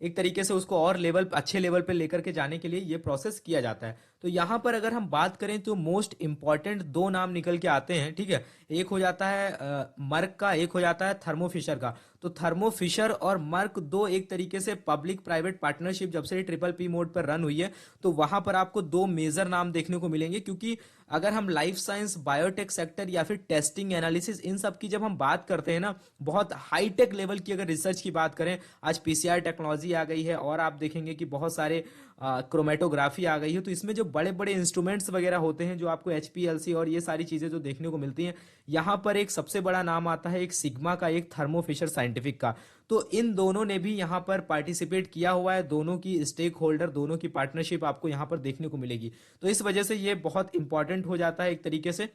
एक तरीके से उसको और लेवल अच्छे लेवल पे लेकर के जाने के लिए ये प्रोसेस किया जाता है। तो यहाँ पर अगर हम बात करें तो मोस्ट इंपॉर्टेंट दो नाम निकल के आते हैं, ठीक है, एक हो जाता है मर्क का, एक हो जाता है थर्मो फिशर का। तो थर्मो फिशर और मर्क दो एक तरीके से पब्लिक प्राइवेट पार्टनरशिप जब से ट्रिपल पी मोड पर रन हुई है तो वहां पर आपको दो मेजर नाम देखने को मिलेंगे, क्योंकि अगर हम लाइफ साइंस, बायोटेक सेक्टर या फिर टेस्टिंग एनालिसिस इन सब की जब हम बात करते हैं ना, बहुत हाईटेक लेवल की अगर रिसर्च की बात करें, आज पीसीआर टेक्नोलॉजी आ गई है और आप देखेंगे कि बहुत सारे क्रोमेटोग्राफी आ गई है, तो इसमें जो बड़े बड़े इंस्ट्रूमेंट्स वगैरह होते हैं जो आपको एचपीएलसी और ये सारी चीजें जो देखने को मिलती हैं, यहाँ पर एक सबसे बड़ा नाम आता है एक सिग्मा का, एक थर्मो फिशर साइंटिफिक का। तो इन दोनों ने भी यहाँ पर पार्टिसिपेट किया हुआ है, दोनों की स्टेक होल्डर, दोनों की पार्टनरशिप आपको यहाँ पर देखने को मिलेगी। तो इस वजह से ये बहुत इंपॉर्टेंट हो जाता है एक तरीके से,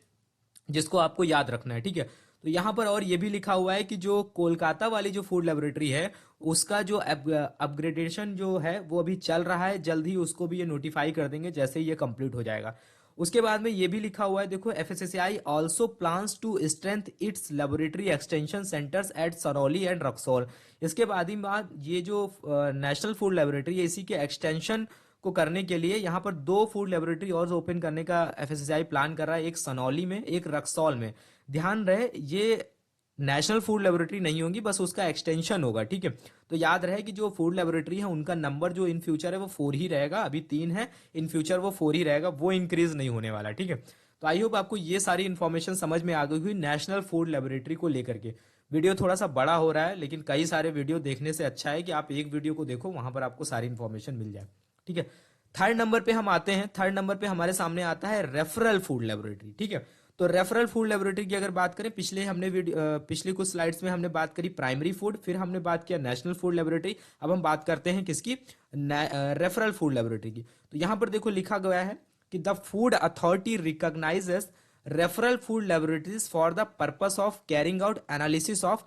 जिसको आपको याद रखना है, ठीक है। तो यहाँ पर और ये भी लिखा हुआ है कि जो कोलकाता वाली जो फूड लेबोरेटरी है उसका जो अपग्रेडेशन जो है वो अभी चल रहा है, जल्द ही उसको भी ये नोटिफाई कर देंगे जैसे ही ये कंप्लीट हो जाएगा। उसके बाद में ये भी लिखा हुआ है, देखो FSSAI also plans to strength its laboratory extension centres at Sarauli and Raxaul. इसके बाद ही बाद ये जो नेशनल फूड लेबोरेटरी है इसी के एक्सटेंशन को करने के लिए यहाँ पर दो फूड लेबोरेटरी और ओपन करने का एफएसएसएआई प्लान कर रहा है, एक सनौली में, एक रक्सौल में। ध्यान रहे ये नेशनल फूड लेबोरेटरी नहीं होंगी, बस उसका एक्सटेंशन होगा, ठीक है। तो याद रहे कि जो फूड लेबोरेटरी है उनका नंबर जो इन फ्यूचर है वो 4 ही रहेगा, अभी 3 है, इन फ्यूचर वो 4 ही रहेगा, वो इंक्रीज नहीं होने वाला, ठीक है। तो आई होप आपको ये सारी इन्फॉर्मेशन समझ में आ गई हुई नेशनल फूड लेबोरेटरी को लेकर के। वीडियो थोड़ा सा बड़ा हो रहा है, लेकिन कई सारे वीडियो देखने से अच्छा है कि आप एक वीडियो को देखो, वहां पर आपको सारी इन्फॉर्मेशन मिल जाए, ठीक है। थर्ड नंबर पे हम आते हैं। थर्ड नंबर पे हमारे सामने आता है रेफरल फूड लेबोरेटरी, ठीक है। तो रेफरल फूड लेबोरेटरी की अगर बात करें, पिछली कुछ स्लाइड्स में हमने बात करी प्राइमरी फूड, फिर हमने बात किया नेशनल फूड लेबोरेटरी। अब हम बात करते हैं किसकी, रेफरल फूड लेबोरेटरी की। तो यहां पर देखो लिखा गया है कि the food authority recognises referral food laboratories for the purpose of carrying out analysis of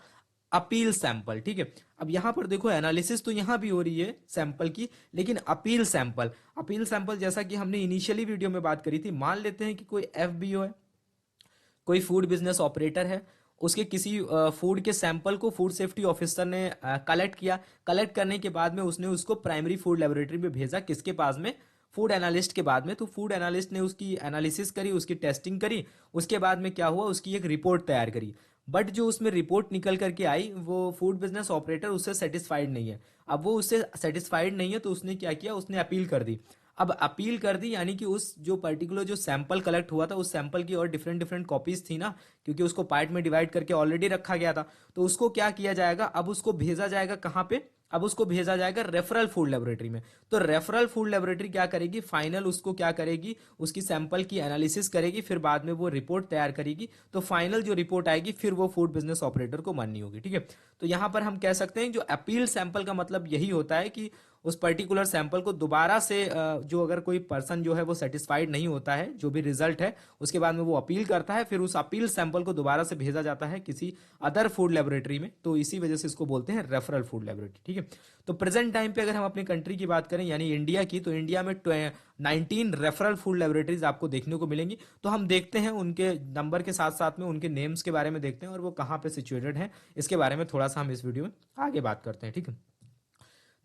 appeal sample, ठीक है। अब यहां पर देखो एनालिसिस तो यहां भी हो रही है सैंपल की, लेकिन अपील सैंपल जैसा कि हमने इनिशियली वीडियो में बात करी थी, मान लेते हैं कि कोई एफबीओ है, कोई फूड बिजनेस ऑपरेटर है, उसके किसी फूड के सैंपल को फूड सेफ्टी ऑफिसर ने कलेक्ट किया। कलेक्ट करने के बाद में उसने उसको प्राइमरी फूड लेबोरेटरी में भेजा, किसके पास में, फूड एनालिस्ट के बाद में। तो फूड एनालिस्ट ने उसकी एनालिसिस करी, उसकी टेस्टिंग करी, उसके बाद में क्या हुआ, उसकी एक रिपोर्ट तैयार करी। बट जो उसमें रिपोर्ट निकल करके आई, वो फूड बिजनेस ऑपरेटर उससे सेटिस्फाइड नहीं है। अब वो उससे सेटिस्फाइड नहीं है तो उसने क्या किया, उसने अपील कर दी। अब अपील कर दी यानी कि उस जो पर्टिकुलर जो सैंपल कलेक्ट हुआ था, उस सैंपल की और डिफरेंट डिफरेंट कॉपीज थी ना, क्योंकि उसको पार्ट में डिवाइड करके ऑलरेडी रखा गया था। तो उसको क्या किया जाएगा, अब उसको भेजा जाएगा कहाँ पे, अब उसको भेजा जाएगा रेफरल फूड लेबोरेटरी में। तो रेफरल फूड लेबोरेटरी क्या करेगी, फाइनल उसको क्या करेगी, उसकी सैंपल की एनालिसिस करेगी, फिर बाद में वो रिपोर्ट तैयार करेगी। तो फाइनल जो रिपोर्ट आएगी फिर वो फूड बिजनेस ऑपरेटर को माननी होगी, ठीक है। तो यहां पर हम कह सकते हैं जो अपील सैंपल का मतलब यही होता है कि उस पर्टिकुलर सैंपल को दोबारा से जो अगर कोई पर्सन जो है वो सेटिस्फाइड नहीं होता है जो भी रिजल्ट है, उसके बाद में वो अपील करता है, फिर उस अपील सैंपल को दोबारा से भेजा जाता है किसी अदर फूड लेबोरेटरी में। तो इसी वजह से इसको बोलते हैं रेफरल फूड लेबोरेटरी, ठीक है। तो प्रेजेंट टाइम पे अगर हम अपनी कंट्री की बात करें यानी इंडिया की, तो इंडिया में 19 रेफरल फूड लेबोरेटरीज आपको देखने को मिलेंगी। तो हम देखते हैं उनके नंबर के साथ साथ में उनके नेम्स के बारे में देखते हैं और वो कहाँ पे सिचुएटेड हैं, इसके बारे में थोड़ा सा हम इस वीडियो में आगे बात करते हैं, ठीक है।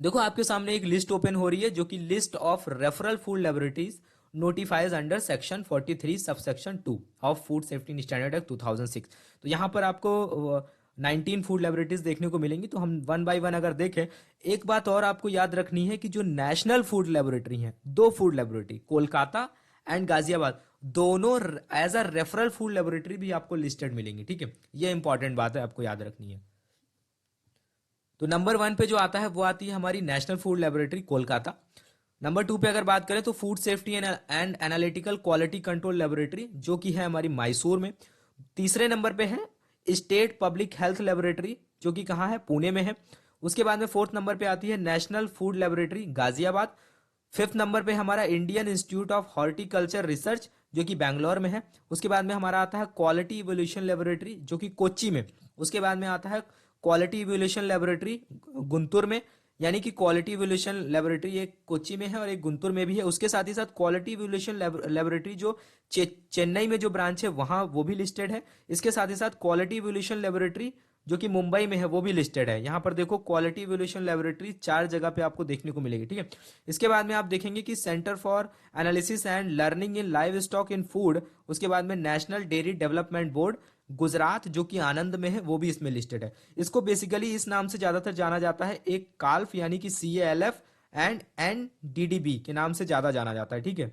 देखो आपके सामने एक लिस्ट ओपन हो रही है जो कि list of referral food laboratories notifies under section 43 sub section 2 of food safety standard act 2006। तो यहाँ पर आपको 19 फूड लेबोरेटरीज देखने को मिलेंगी। तो हम वन बाय वन अगर देखें, एक बात और आपको याद रखनी है कि जो नेशनल फूड लेबोरेटरी है, दो food laboratory Kolkata and Ghaziabad, दोनों as a referral food laboratory भी आपको लिस्टेड मिलेंगी, ठीक है। ये इंपॉर्टेंट बात है, आपको याद रखनी है। तो नंबर 1 पे जो आता है वो आती है हमारी national food laboratory Kolkata. Number 2 पे अगर बात करें तो food safety and analytical quality control laboratory जो कि है हमारी मैसूर में। तीसरे नंबर पे है स्टेट पब्लिक हेल्थ लेबोरेटरी जो कि कहाँ है, पुणे में है। उसके बाद में फोर्थ नंबर पे आती है national food laboratory Ghaziabad. Fifth number पे हमारा Indian institute of horticulture research जो कि बैंगलोर में है। उसके बाद में हमारा आता है क्वालिटी इवोल्यूशन लेबोरेटरी जो कि कोच्चि में। उसके बाद में आता है क्वालिटी इवोल्यूशन लेबोरेटरी गुंतुर में, यानी कि क्वालिटी इवोल्यूशन लेबोरेटरी एक कोच्चि में है और एक गुंतुर में भी है। उसके साथ ही साथ क्वालिटी इवोल्यूशन लेबोरेटरी जो चेन्नई में जो ब्रांच है वहां वो भी लिस्टेड है। इसके साथ ही साथ क्वालिटी इवोल्यूशन लेबोरेटरी जो कि मुंबई में है वो भी लिस्टेड है। यहाँ पर देखो क्वालिटी इवोल्यूशन लेबोरेटरी 4 जगह पे आपको देखने को मिलेगी, ठीक है। इसके बाद में आप देखेंगे कि centre for analysis and learning in live stock in food, उसके बाद में national dairy development board Gujarat जो कि आनंद में है वो भी इसमें लिस्टेड है। इसको बेसिकली इस नाम से ज्यादातर जाना जाता है, एक काल्फ यानी कि CALF एंड NDDB के नाम से ज्यादा जाना जाता है, ठीक है।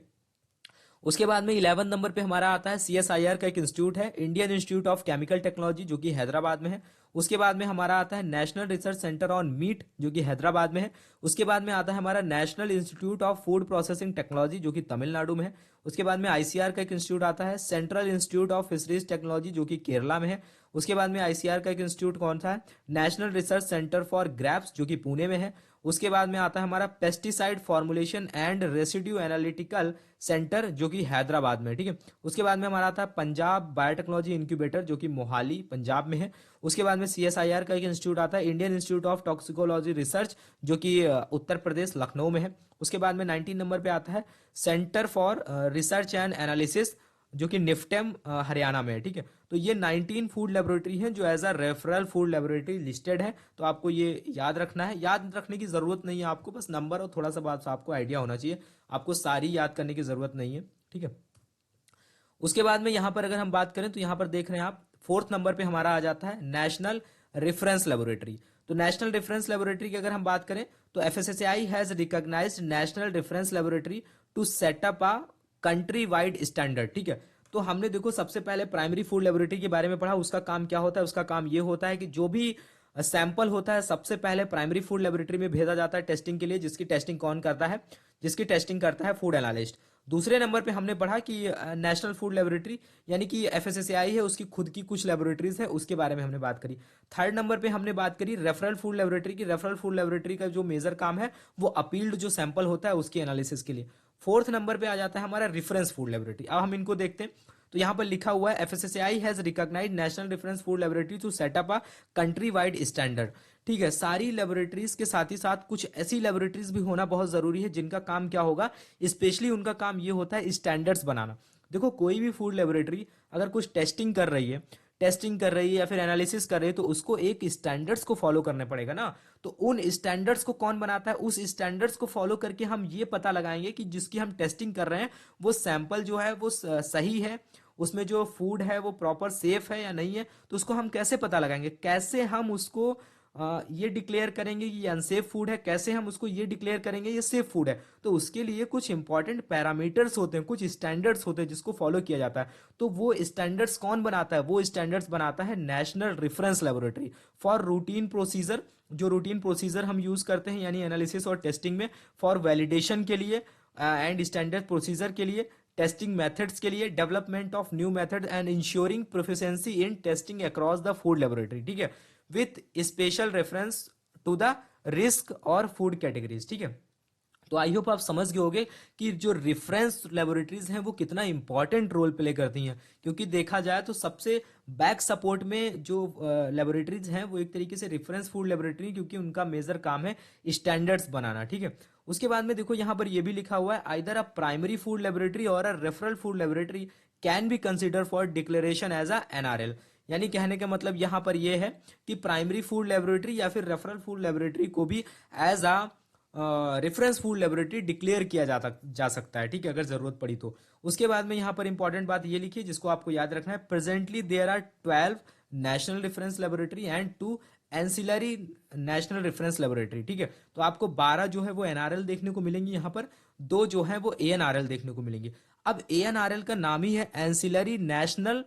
उसके बाद में 11 नंबर पे हमारा आता है CSIR का एक इंस्टीट्यूट है, Indian institute of chemical technology जो कि हैदराबाद में है। उसके बाद में हमारा आता है national research centre on meat जो कि हैदराबाद में है। उसके बाद में आता है हमारा national institute of food processing technology जो कि तमिलनाडु में है। उसके बाद में ICR का एक इंस्टीट्यूट आता है, central institute of fisheries technology जो कि केरला में है। उसके बाद में ICR का एक इंस्टीट्यूट कौन सा है, national research centre for grapes जो कि पुणे में है। उसके बाद में आता है हमारा pesticide formulation and residue analytical centre जो कि हैदराबाद में, ठीक है। उसके बाद में हमारा आता है पंजाब बायोटेक्नोलॉजी इंक्यूबेटर जो कि मोहाली पंजाब में है। उसके बाद में CSIR का एक इंस्टीट्यूट आता है, Indian institute of toxicology research जो कि उत्तर प्रदेश लखनऊ में है। उसके बाद में 19 नंबर पे आता है centre for research and analysis जो कि निफ्टेम हरियाणा में है, ठीक है। तो ये 19 फूड लेबोरेटरी हैं जो as a referral food laboratory listed है। तो आपको ये याद रखना है, याद रखने की जरूरत नहीं है आपको, बस नंबर और थोड़ा सा बात आपको आइडिया होना चाहिए, आपको सारी याद करने की जरूरत नहीं है, ठीक है। उसके बाद में यहाँ पर अगर हम बात करें तो यहाँ पर देख रहे हैं आप फोर्थ नंबर पे हमारा आ जाता है नेशनल रेफरेंस लेबोरेटरी। तो नेशनल रेफरेंस लेबोरेटरी की अगर हम बात करें तो FSSAI has recognised national reference laboratory to set up a country wide standard. ठीक है, तो हमने देखो सबसे पहले प्राइमरी फूड लेबोरेटरी के बारे में पढ़ा। उसका काम क्या होता है? उसका काम ये होता है कि जो भी सैंपल होता है सबसे पहले प्राइमरी फूड लेबोरेटरी में भेजा जाता है टेस्टिंग के लिए, जिसकी टेस्टिंग कौन करता है? जिसकी टेस्टिंग करता है फूड एनालिस्ट। दूसरे नंबर पे हमने पढ़ा कि नेशनल फूड लेबोरेटरी यानी कि एफएसएसएआई है, उसकी खुद की कुछ लेबोरेटरीज है, उसके बारे में हमने बात करी। थर्ड नंबर पे हमने बात करी रेफरल फूड लेबोरेटरी की। रेफरल फूड लेबोरेटरी का जो मेजर काम है वो अपील्ड जो सैंपल होता है उसके एनालिसिस के लिए। फोर्थ नंबर पे आ जाता है हमारा रेफरेंस फूड लेबोरेटरी। अब हम इनको देखते हैं। तो यहाँ पर लिखा हुआ है FSSAI has recognised national reference food laboratory to set up a country wide standard. ठीक है, सारी लेबोरेटरीज के साथ ही साथ कुछ ऐसी लेबोरेटरीज भी होना बहुत जरूरी है जिनका काम क्या होगा? स्पेशली उनका काम ये होता है स्टैंडर्ड्स बनाना। देखो कोई भी फूड लेबोरेटरी अगर कुछ टेस्टिंग कर रही है या फिर एनालिसिस कर रही है तो उसको एक स्टैंडर्ड्स को फॉलो करने पड़ेगा ना। तो उन स्टैंडर्ड्स को कौन बनाता है? उस स्टैंडर्ड्स को फॉलो करके हम ये पता लगाएंगे कि जिसकी हम टेस्टिंग कर रहे हैं वो सैंपल जो है वो सही है, उसमें जो फूड है वो प्रॉपर सेफ है या नहीं है। तो उसको हम कैसे पता लगाएंगे? कैसे हम उसको ये डिक्लेयर करेंगे कि ये अनसेफ फूड है? कैसे हम उसको ये डिक्लेयर करेंगे ये सेफ फूड है? तो उसके लिए कुछ इंपॉर्टेंट पैरामीटर्स होते हैं, कुछ स्टैंडर्ड्स होते हैं जिसको फॉलो किया जाता है। तो वो स्टैंडर्ड्स कौन बनाता है? वो स्टैंडर्ड्स बनाता है national reference laboratory for routine procedure. जो रूटीन प्रोसीजर हम यूज करते हैं यानी एनालिसिस और टेस्टिंग में, फॉर वैलिडेशन के लिए एंड स्टैंडर्ड प्रोसीजर के लिए, टेस्टिंग मेथड्स के लिए, development of new method and ensuring proficiency in testing across the food laboratory. ठीक है, with special reference to the risk और फूड कैटेगरीज। ठीक है, तो आई होप आप समझ गए होंगे कि जो रेफरेंस लेबोरेटरीज हैं वो कितना इंपॉर्टेंट रोल प्ले करती हैं। क्योंकि देखा जाए तो सबसे बैक सपोर्ट में जो लेबोरेटरीज हैं वो एक तरीके से रेफरेंस फूड लेबोरेटरी, क्योंकि उनका मेजर काम है स्टैंडर्ड्स बनाना। ठीक है, उसके बाद में देखो यहाँ पर ये भी लिखा हुआ है either a primary food laboratory और a referral food laboratory can be consider for declaration as a NRL. यानी कहने का मतलब यहाँ पर यह है कि प्राइमरी फूड लेबोरेटरी या फिर रेफरल फूड लेबोरेटरी को भी as a reference food laboratory declare किया जा सकता है। ठीक है, अगर जरूरत पड़ी तो। उसके बाद में यहाँ पर इंपॉर्टेंट बात ये लिखी है जिसको आपको याद रखना है, presently there are 12 national reference laboratory and 2 ancillary national reference laboratory. ठीक है, तो आपको 12 जो है वो एनआरएल देखने को मिलेंगी, यहाँ पर 2 जो है वो एएनआरएल देखने को मिलेंगी। अब एएनआरएल का नाम ही है एंसिलरी नेशनल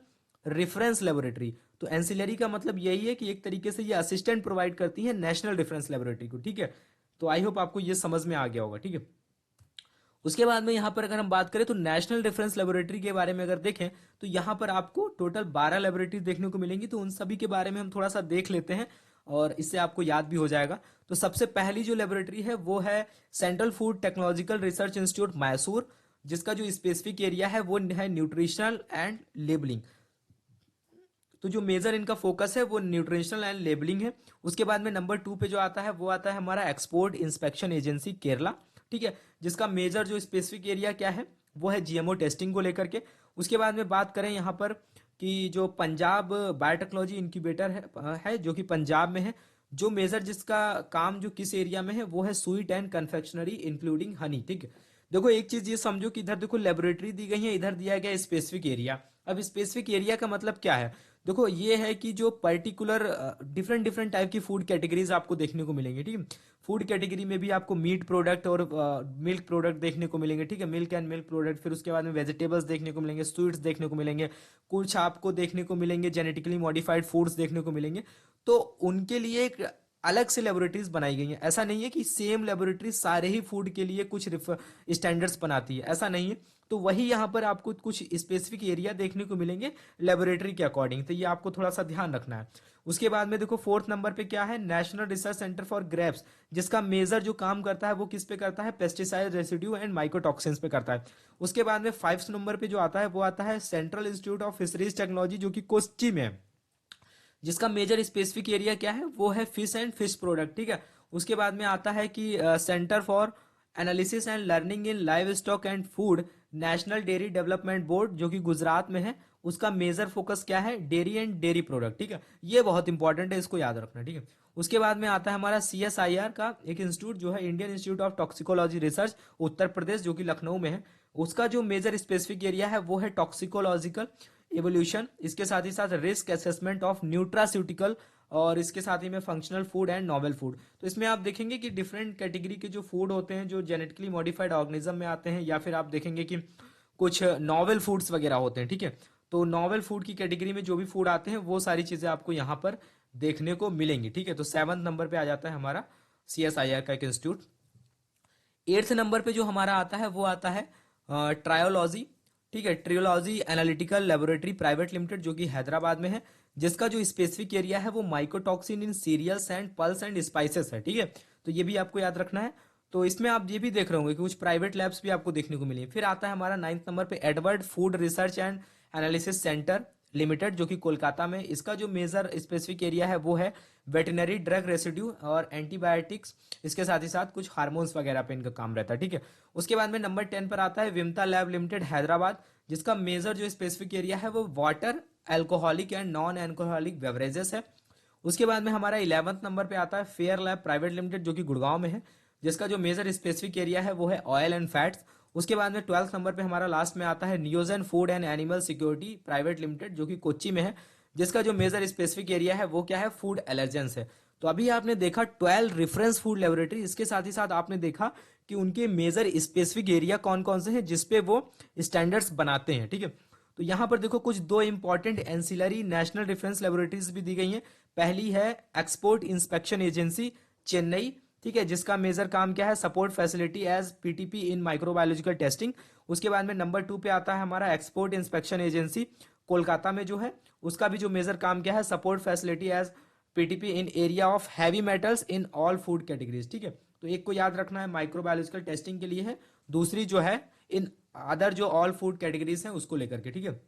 रेफरेंस लेबोरेटरी। तो एंसिलरी का मतलब यही है कि एक तरीके से ये असिस्टेंट प्रोवाइड करती है नेशनल रेफरेंस लेबोरेटरी को। ठीक है, तो आई होप आपको ये समझ में आ गया होगा। ठीक है, उसके बाद में यहाँ पर अगर हम बात करें तो नेशनल रेफरेंस लेबोरेटरी के बारे में अगर देखें तो यहाँ पर आपको टोटल 12 लेबोरेटरी देखने को मिलेंगी। तो उन सभी के बारे में हम थोड़ा सा देख लेते हैं और इससे आपको याद भी हो जाएगा। तो सबसे पहली जो लेबोरेटरी है वो है central food technological research institute Mysore, जिसका जो स्पेसिफिक एरिया है वो है न्यूट्रिशनल एंड लेबलिंग। तो जो मेजर इनका फोकस है वो न्यूट्रिशनल एंड लेबलिंग है। उसके बाद में नंबर 2 पे जो आता है वो आता है हमारा एक्सपोर्ट इंस्पेक्शन एजेंसी केरला। ठीक है, जिसका मेजर जो स्पेसिफिक एरिया क्या है वो है जीएमओ टेस्टिंग को लेकर के। उसके बाद में बात करें यहाँ पर कि जो पंजाब बायोटेक्नोलॉजी इंक्यूबेटर है जो कि पंजाब में है, जो मेजर जिसका काम जो किस एरिया में है वो है sweet and confectionery including Honey. ठीक है, देखो एक चीज ये समझो कि इधर देखो लेबोरेटरी दी गई है, इधर दिया गया स्पेसिफिक एरिया। अब स्पेसिफिक एरिया का मतलब क्या है? देखो ये है कि जो पर्टिकुलर डिफरेंट डिफरेंट टाइप की फूड कैटेगरीज आपको देखने को मिलेंगे। ठीक है, फूड कैटेगरी में भी आपको मीट प्रोडक्ट और मिल्क प्रोडक्ट देखने को मिलेंगे। ठीक है, मिल्क एंड मिल्क प्रोडक्ट, फिर उसके बाद में वेजिटेबल्स देखने को मिलेंगे, स्वीट्स देखने को मिलेंगे, कुछ आपको देखने को मिलेंगे जेनेटिकली मॉडिफाइड फूड्स देखने को मिलेंगे। तो उनके लिए एक अलग से लेबोरेटरीज बनाई गई हैं। ऐसा नहीं है कि सेम लेबोरेटरी सारे ही फूड के लिए कुछ स्टैंडर्ड्स बनाती है, ऐसा नहीं है। तो वही यहाँ पर आपको कुछ स्पेसिफिक एरिया देखने को मिलेंगे लेबोरेटरी के अकॉर्डिंग, तो ये आपको थोड़ा सा ध्यान रखना है। उसके बाद में देखो फोर्थ नंबर पे क्या है, national research centre for grapes, जिसका मेजर जो काम करता है वो किस पे करता है? पेस्टिसाइड रेसिड्यू एंड माइकोटॉक्सिन्स पे करता है। उसके बाद में 5 नंबर पे जो आता है वो आता है central institute of fisheries technology, जो कि कोच्चि में है, जिसका मेजर स्पेसिफिक एरिया क्या है? वो है फिश एंड फिश प्रोडक्ट। ठीक है, उसके बाद में आता है कि centre for analysis and learning in live stock and food, national dairy development board, जो कि गुजरात में है। उसका मेजर फोकस क्या है? Dairy and dairy product. ठीक है, ये बहुत इंपॉर्टेंट है, इसको याद रखना। ठीक है, उसके बाद में आता है हमारा सीएसआईआर का एक इंस्टीट्यूट जो है Indian institute of toxicology research, Uttar Pradesh, जो कि लखनऊ में है। उसका जो मेजर स्पेसिफिक एरिया है वो है टॉक्सिकोलॉजिकल एवोल्यूशन, इसके साथ ही साथ रिस्क असेसमेंट ऑफ न्यूट्रास्यूटिकल, और इसके साथ ही में functional food and novel food. तो इसमें आप देखेंगे कि डिफरेंट कैटेगरी के जो फूड होते हैं जो जेनेटिकली मॉडिफाइड ऑर्गेनिज्म में आते हैं, या फिर आप देखेंगे कि कुछ नॉवेल फूड्स वगैरह होते हैं, ठीक है। तो नॉवेल फूड की कैटेगरी में जो भी फूड आते हैं वो सारी चीजें आपको यहाँ पर देखने को मिलेंगी, ठीक है। तो 7th नंबर पे आ जाता है हमारा CSIR का एक इंस्टीट्यूट। 8th नंबर पे जो हमारा आता है वो आता है ट्रायोलॉजी, ठीक है, ट्रियोलॉजी एनालिटिकल लेबोरेटरी प्राइवेट लिमिटेड, जो कि हैदराबाद में है, जिसका जो स्पेसिफिक एरिया है वो mycotoxin in cereals and pulse and spices है, ठीक है। तो ये भी आपको याद रखना है। तो इसमें आप ये भी देख रहे होंगे कि कुछ प्राइवेट लैब्स भी आपको देखने को मिली। फिर आता है हमारा 9th नंबर पे Edward food research and analysis centre limited, जो कि कोलकाता में। इसका जो मेजर स्पेसिफिक एरिया है वो है वेटनरी ड्रग रेसिड्यू और एंटीबायोटिक्स, इसके साथ ही साथ कुछ हार्मोन्स वगैरह पे इनका काम रहता है, ठीक है। उसके बाद में नंबर 10 पर आता है विमता लैब लिमिटेड हैदराबाद, जिसका मेजर जो स्पेसिफिक एरिया है वो water, alcoholic and non alcoholic beverages है। उसके बाद में हमारा 11th नंबर पे आता है फेयर लैब प्राइवेट लिमिटेड, जो कि गुड़गांव में है, जिसका जो मेजर स्पेसिफिक एरिया है वो है ऑयल एंड फैट्स। उसके बाद में 12th नंबर पे हमारा लास्ट में आता है नियोजन food and animal security private limited, जो कि कोच्चि में है, जिसका जो मेजर स्पेसिफिक एरिया है वो क्या है, फूड एलर्जेंस है। तो अभी आपने देखा 12 रेफरेंस फूड लेबोरेटरी, इसके साथ ही साथ आपने देखा कि उनके मेजर स्पेसिफिक एरिया कौन कौन से हैं जिसपे वो स्टैंडर्ड्स बनाते हैं, ठीक है। तो यहाँ पर देखो कुछ दो important ancillary national reference laboratories भी दी गई हैं। पहली है एक्सपोर्ट इंस्पेक्शन एजेंसी चेन्नई, ठीक है, जिसका मेजर काम क्या है, सपोर्ट फैसिलिटी एज PTP इन माइक्रोबायोलॉजिकल टेस्टिंग। उसके बाद में नंबर 2 पे आता है हमारा एक्सपोर्ट इंस्पेक्शन एजेंसी कोलकाता में जो है, उसका भी जो मेजर काम क्या है, support facility as PTP in area of heavy metals in all food categories, ठीक है। तो एक को याद रखना है माइक्रोबायोलॉजिकल टेस्टिंग के लिए है, दूसरी जो है इन अदर जो ऑल फूड कैटेगरीज हैं उसको लेकर के, ठीक है।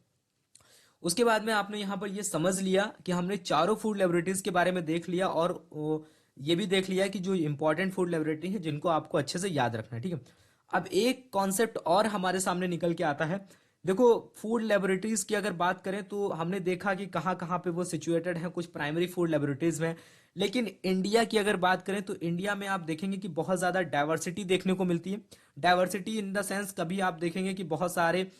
उसके बाद में आपने यहाँ पर ये समझ लिया कि हमने चारों फूड लेबोरेटरीज के बारे में देख लिया, और ये भी देख लिया कि जो इंपॉर्टेंट फूड लेबोरेटरी है जिनको आपको अच्छे से याद रखना है, ठीक है। अब एक कॉन्सेप्ट और हमारे सामने निकल के आता है। देखो फूड लेबोरेटरीज की अगर बात करें तो हमने देखा कि कहाँ कहाँ पे वो सिचुएटेड हैं, कुछ प्राइमरी फूड लेबोरेटरीज में। लेकिन इंडिया की अगर बात करें तो इंडिया में आप देखेंगे कि बहुत ज़्यादा डाइवर्सिटी देखने को मिलती है। डाइवर्सिटी इन द सेंस, कभी आप देखेंगे कि बहुत सारे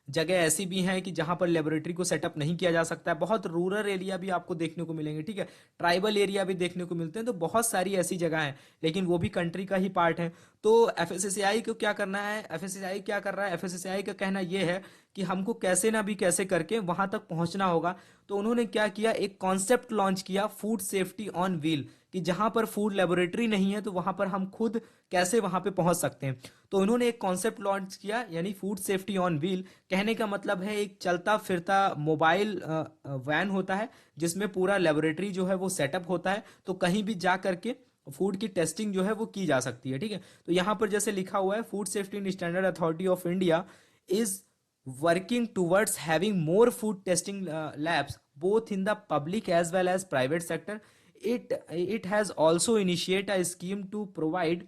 जगह ऐसी भी हैं कि जहां पर लेबोरेटरी को सेटअप नहीं किया जा सकता है, बहुत रूरल एरिया भी आपको देखने को मिलेंगे, ठीक है, ट्राइबल एरिया भी देखने को मिलते हैं। तो बहुत सारी ऐसी जगह हैं, लेकिन वो भी कंट्री का ही पार्ट है। तो FSSAI को क्या करना है, FSSAI क्या कर रहा है, FSSAI का कहना यह है कि हमको कैसे ना भी कैसे करके वहां तक पहुंचना होगा। तो उन्होंने क्या किया, एक कॉन्सेप्ट लॉन्च किया, फूड सेफ्टी ऑन व्हील, कि जहां पर फूड लेबोरेटरी नहीं है तो वहां पर हम खुद कैसे वहां पे पहुंच सकते हैं। तो उन्होंने एक कॉन्सेप्ट लॉन्च किया, यानी फूड सेफ्टी ऑन व्हील। कहने का मतलब है एक चलता फिरता मोबाइल वैन होता है जिसमें पूरा लेबोरेटरी जो है वो सेटअप होता है, तो कहीं भी जा करके फूड की टेस्टिंग जो है वो की जा सकती है, ठीक है। तो यहाँ पर जैसे लिखा हुआ है, food safety and standard authority of India is working towards having more food testing labs both in the public as well as private sector. It has also initiated a scheme to provide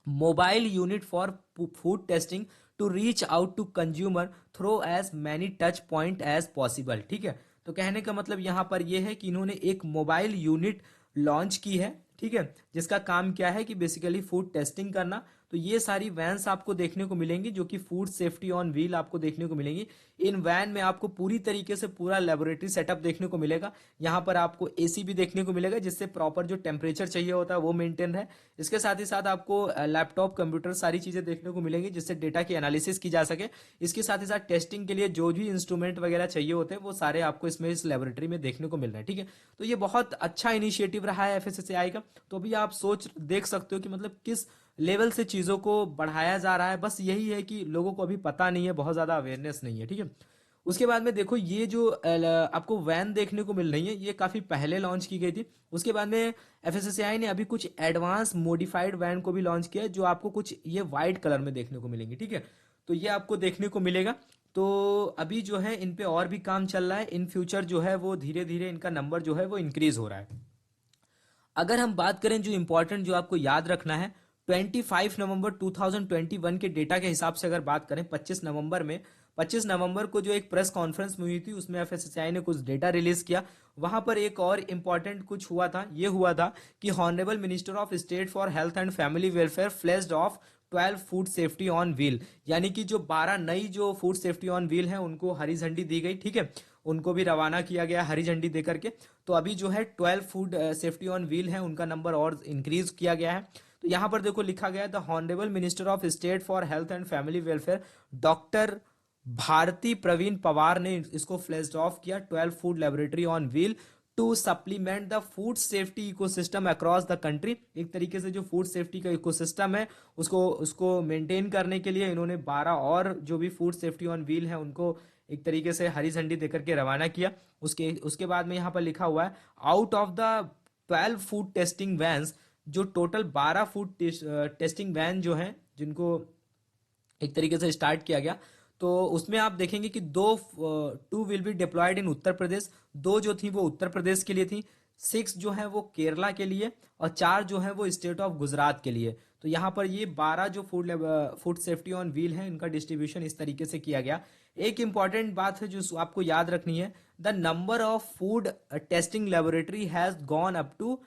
mobile unit for food testing to reach out to consumer through as many touch point as possible, ठीक है। तो कहने का मतलब यहाँ पर यह है कि इन्होंने एक मोबाइल यूनिट लॉन्च की है, ठीक है, जिसका काम क्या है कि बेसिकली फूड टेस्टिंग करना। तो ये सारी वैन्स आपको देखने को मिलेंगी जो कि फूड सेफ्टी ऑन व्हील आपको देखने को मिलेंगी। इन वैन में आपको पूरी तरीके से पूरा लेबोरेटरी सेटअप देखने को मिलेगा। यहाँ पर आपको AC भी देखने को मिलेगा जिससे प्रॉपर जो टेम्परेचर चाहिए होता है वो मेंटेन है। इसके साथ ही साथ आपको लैपटॉप, कंप्यूटर, सारी चीज़ें देखने को मिलेंगी जिससे डेटा की एनालिसिस की जा सके। इसके साथ ही साथ टेस्टिंग के लिए जो भी इंस्ट्रूमेंट वगैरह चाहिए होते हैं वो सारे आपको इसमें इस लेबोरेटरी में देखने को मिल रहे हैं, ठीक है। तो ये बहुत अच्छा इनिशिएटिव रहा है FSSAI का। तो अभी आप सोच देख सकते हो कि मतलब किस लेवल से चीज़ों को बढ़ाया जा रहा है। बस यही है कि लोगों को अभी पता नहीं है, बहुत ज़्यादा अवेयरनेस नहीं है, ठीक है। उसके बाद में देखो ये जो आपको वैन देखने को मिल रही है ये काफ़ी पहले लॉन्च की गई थी। उसके बाद में FSSAI ने अभी कुछ एडवांस मॉडिफाइड वैन को भी लॉन्च किया है जो आपको कुछ ये वाइट कलर में देखने को मिलेंगी, ठीक है। तो ये आपको देखने को मिलेगा। तो अभी जो है इन पे और भी काम चल रहा है। इन फ्यूचर जो है वो धीरे धीरे इनका नंबर जो है वो इंक्रीज हो रहा है। अगर हम बात करें जो इंपॉर्टेंट जो आपको याद रखना है, 25 नवंबर 2021 के डेटा के हिसाब से अगर बात करें, 25 नवंबर को जो एक प्रेस कॉन्फ्रेंस में हुई थी उसमें FSSAI ने कुछ डेटा रिलीज किया। वहां पर एक और इंपॉर्टेंट कुछ हुआ था, ये हुआ था कि honourable minister of state for health and family welfare fledged of 12 food safety on wheel, यानी कि जो 12 नई जो फूड सेफ्टी ऑन व्हील है उनको हरी झंडी दी गई, ठीक है, उनको भी रवाना किया गया हरी झंडी दे करके। तो अभी जो है 12 फूड सेफ्टी ऑन व्हील है उनका नंबर और इंक्रीज किया गया है। तो यहाँ पर देखो लिखा गया है the honourable minister of state for health and family welfare doctor Bharati Pravin Pawar ने इसको फ्लैश्ड ऑफ किया, 12 food laboratory on wheel to supplement the food safety ecosystem across the country. एक तरीके से जो फूड सेफ्टी का इकोसिस्टम है उसको उसको मेंटेन करने के लिए इन्होंने 12 और जो भी फूड सेफ्टी ऑन व्हील है उनको एक तरीके से हरी झंडी देकर के रवाना किया। उसके उसके बाद में यहाँ पर लिखा हुआ है out of the 12 food testing vans, जो टोटल 12 फूड टेस्टिंग वैन जो हैं जिनको एक तरीके से स्टार्ट किया गया, तो उसमें आप देखेंगे कि टू विल बी डिप्लॉयड इन उत्तर प्रदेश, दो जो थी वो उत्तर प्रदेश के लिए थी, 6 जो है वो केरला के लिए और 4 जो है वो स्टेट ऑफ गुजरात के लिए। तो यहाँ पर ये 12 जो फूड सेफ्टी ऑन व्हील है इनका डिस्ट्रीब्यूशन इस तरीके से किया गया। एक इंपॉर्टेंट बात है जो आपको याद रखनी है, the number of food testing laboratory has gone up to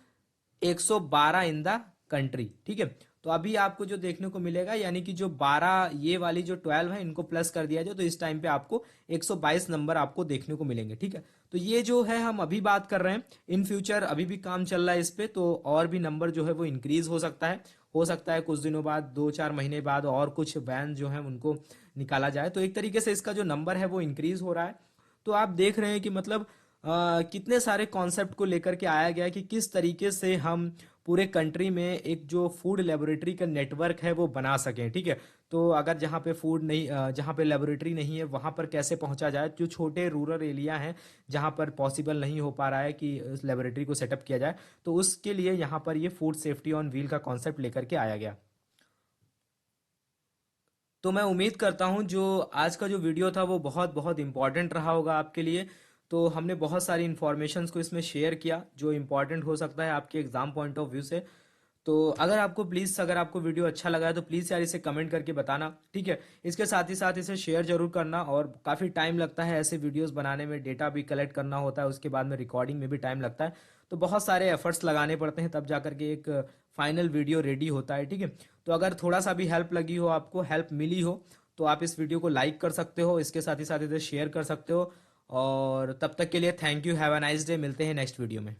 112 in the country, ठीक है। तो अभी आपको जो देखने को मिलेगा यानी कि जो 12 ये वाली जो 12 है इनको प्लस कर दिया जाए तो इस टाइम पे आपको 122 नंबर आपको देखने को मिलेंगे, ठीक है। तो ये जो है हम अभी बात कर रहे हैं, इन फ्यूचर अभी भी काम चल रहा है इस पे, तो और भी नंबर जो है वो इंक्रीज हो सकता है कुछ दिनों बाद, 2-4 महीने बाद और कुछ वैन जो है उनको निकाला जाए, तो एक तरीके से इसका जो नंबर है वो इंक्रीज हो रहा है। तो आप देख रहे हैं कि मतलब कितने सारे कॉन्सेप्ट को लेकर के आया गया है कि किस तरीके से हम पूरे कंट्री में एक जो फूड लेबोरेटरी का नेटवर्क है वो बना सकें, ठीक है। तो अगर जहाँ पे फूड नहीं जहाँ पे लेबोरेटरी नहीं है वहाँ पर कैसे पहुँचा जाए, जो छोटे रूरल एरिया हैं जहाँ पर पॉसिबल नहीं हो पा रहा है कि उस लेबोरेटरी को सेटअप किया जाए, तो उसके लिए यहाँ पर ये फूड सेफ्टी ऑन व्हील का कॉन्सेप्ट लेकर के आया गया। तो मैं उम्मीद करता हूँ जो आज का जो वीडियो था वो बहुत बहुत इंपॉर्टेंट रहा होगा आपके लिए। तो हमने बहुत सारी इन्फॉर्मेशंस को इसमें शेयर किया जो इंपॉर्टेंट हो सकता है आपके एग्जाम पॉइंट ऑफ व्यू से। तो अगर आपको वीडियो अच्छा लगा है तो प्लीज़ यार इसे कमेंट करके बताना, ठीक है। इसके साथ ही साथ इसे शेयर जरूर करना, और काफ़ी टाइम लगता है ऐसे वीडियोस बनाने में, डेटा भी कलेक्ट करना होता है, उसके बाद में रिकॉर्डिंग में भी टाइम लगता है, तो बहुत सारे एफर्ट्स लगाने पड़ते हैं तब जा करके एक फाइनल वीडियो रेडी होता है, ठीक है। तो अगर थोड़ा सा भी हेल्प लगी हो, आपको हेल्प मिली हो, तो आप इस वीडियो को लाइक कर सकते हो, इसके साथ ही साथ इसे शेयर कर सकते हो। और तब तक के लिए thank you, have a nice day, मिलते हैं नेक्स्ट वीडियो में।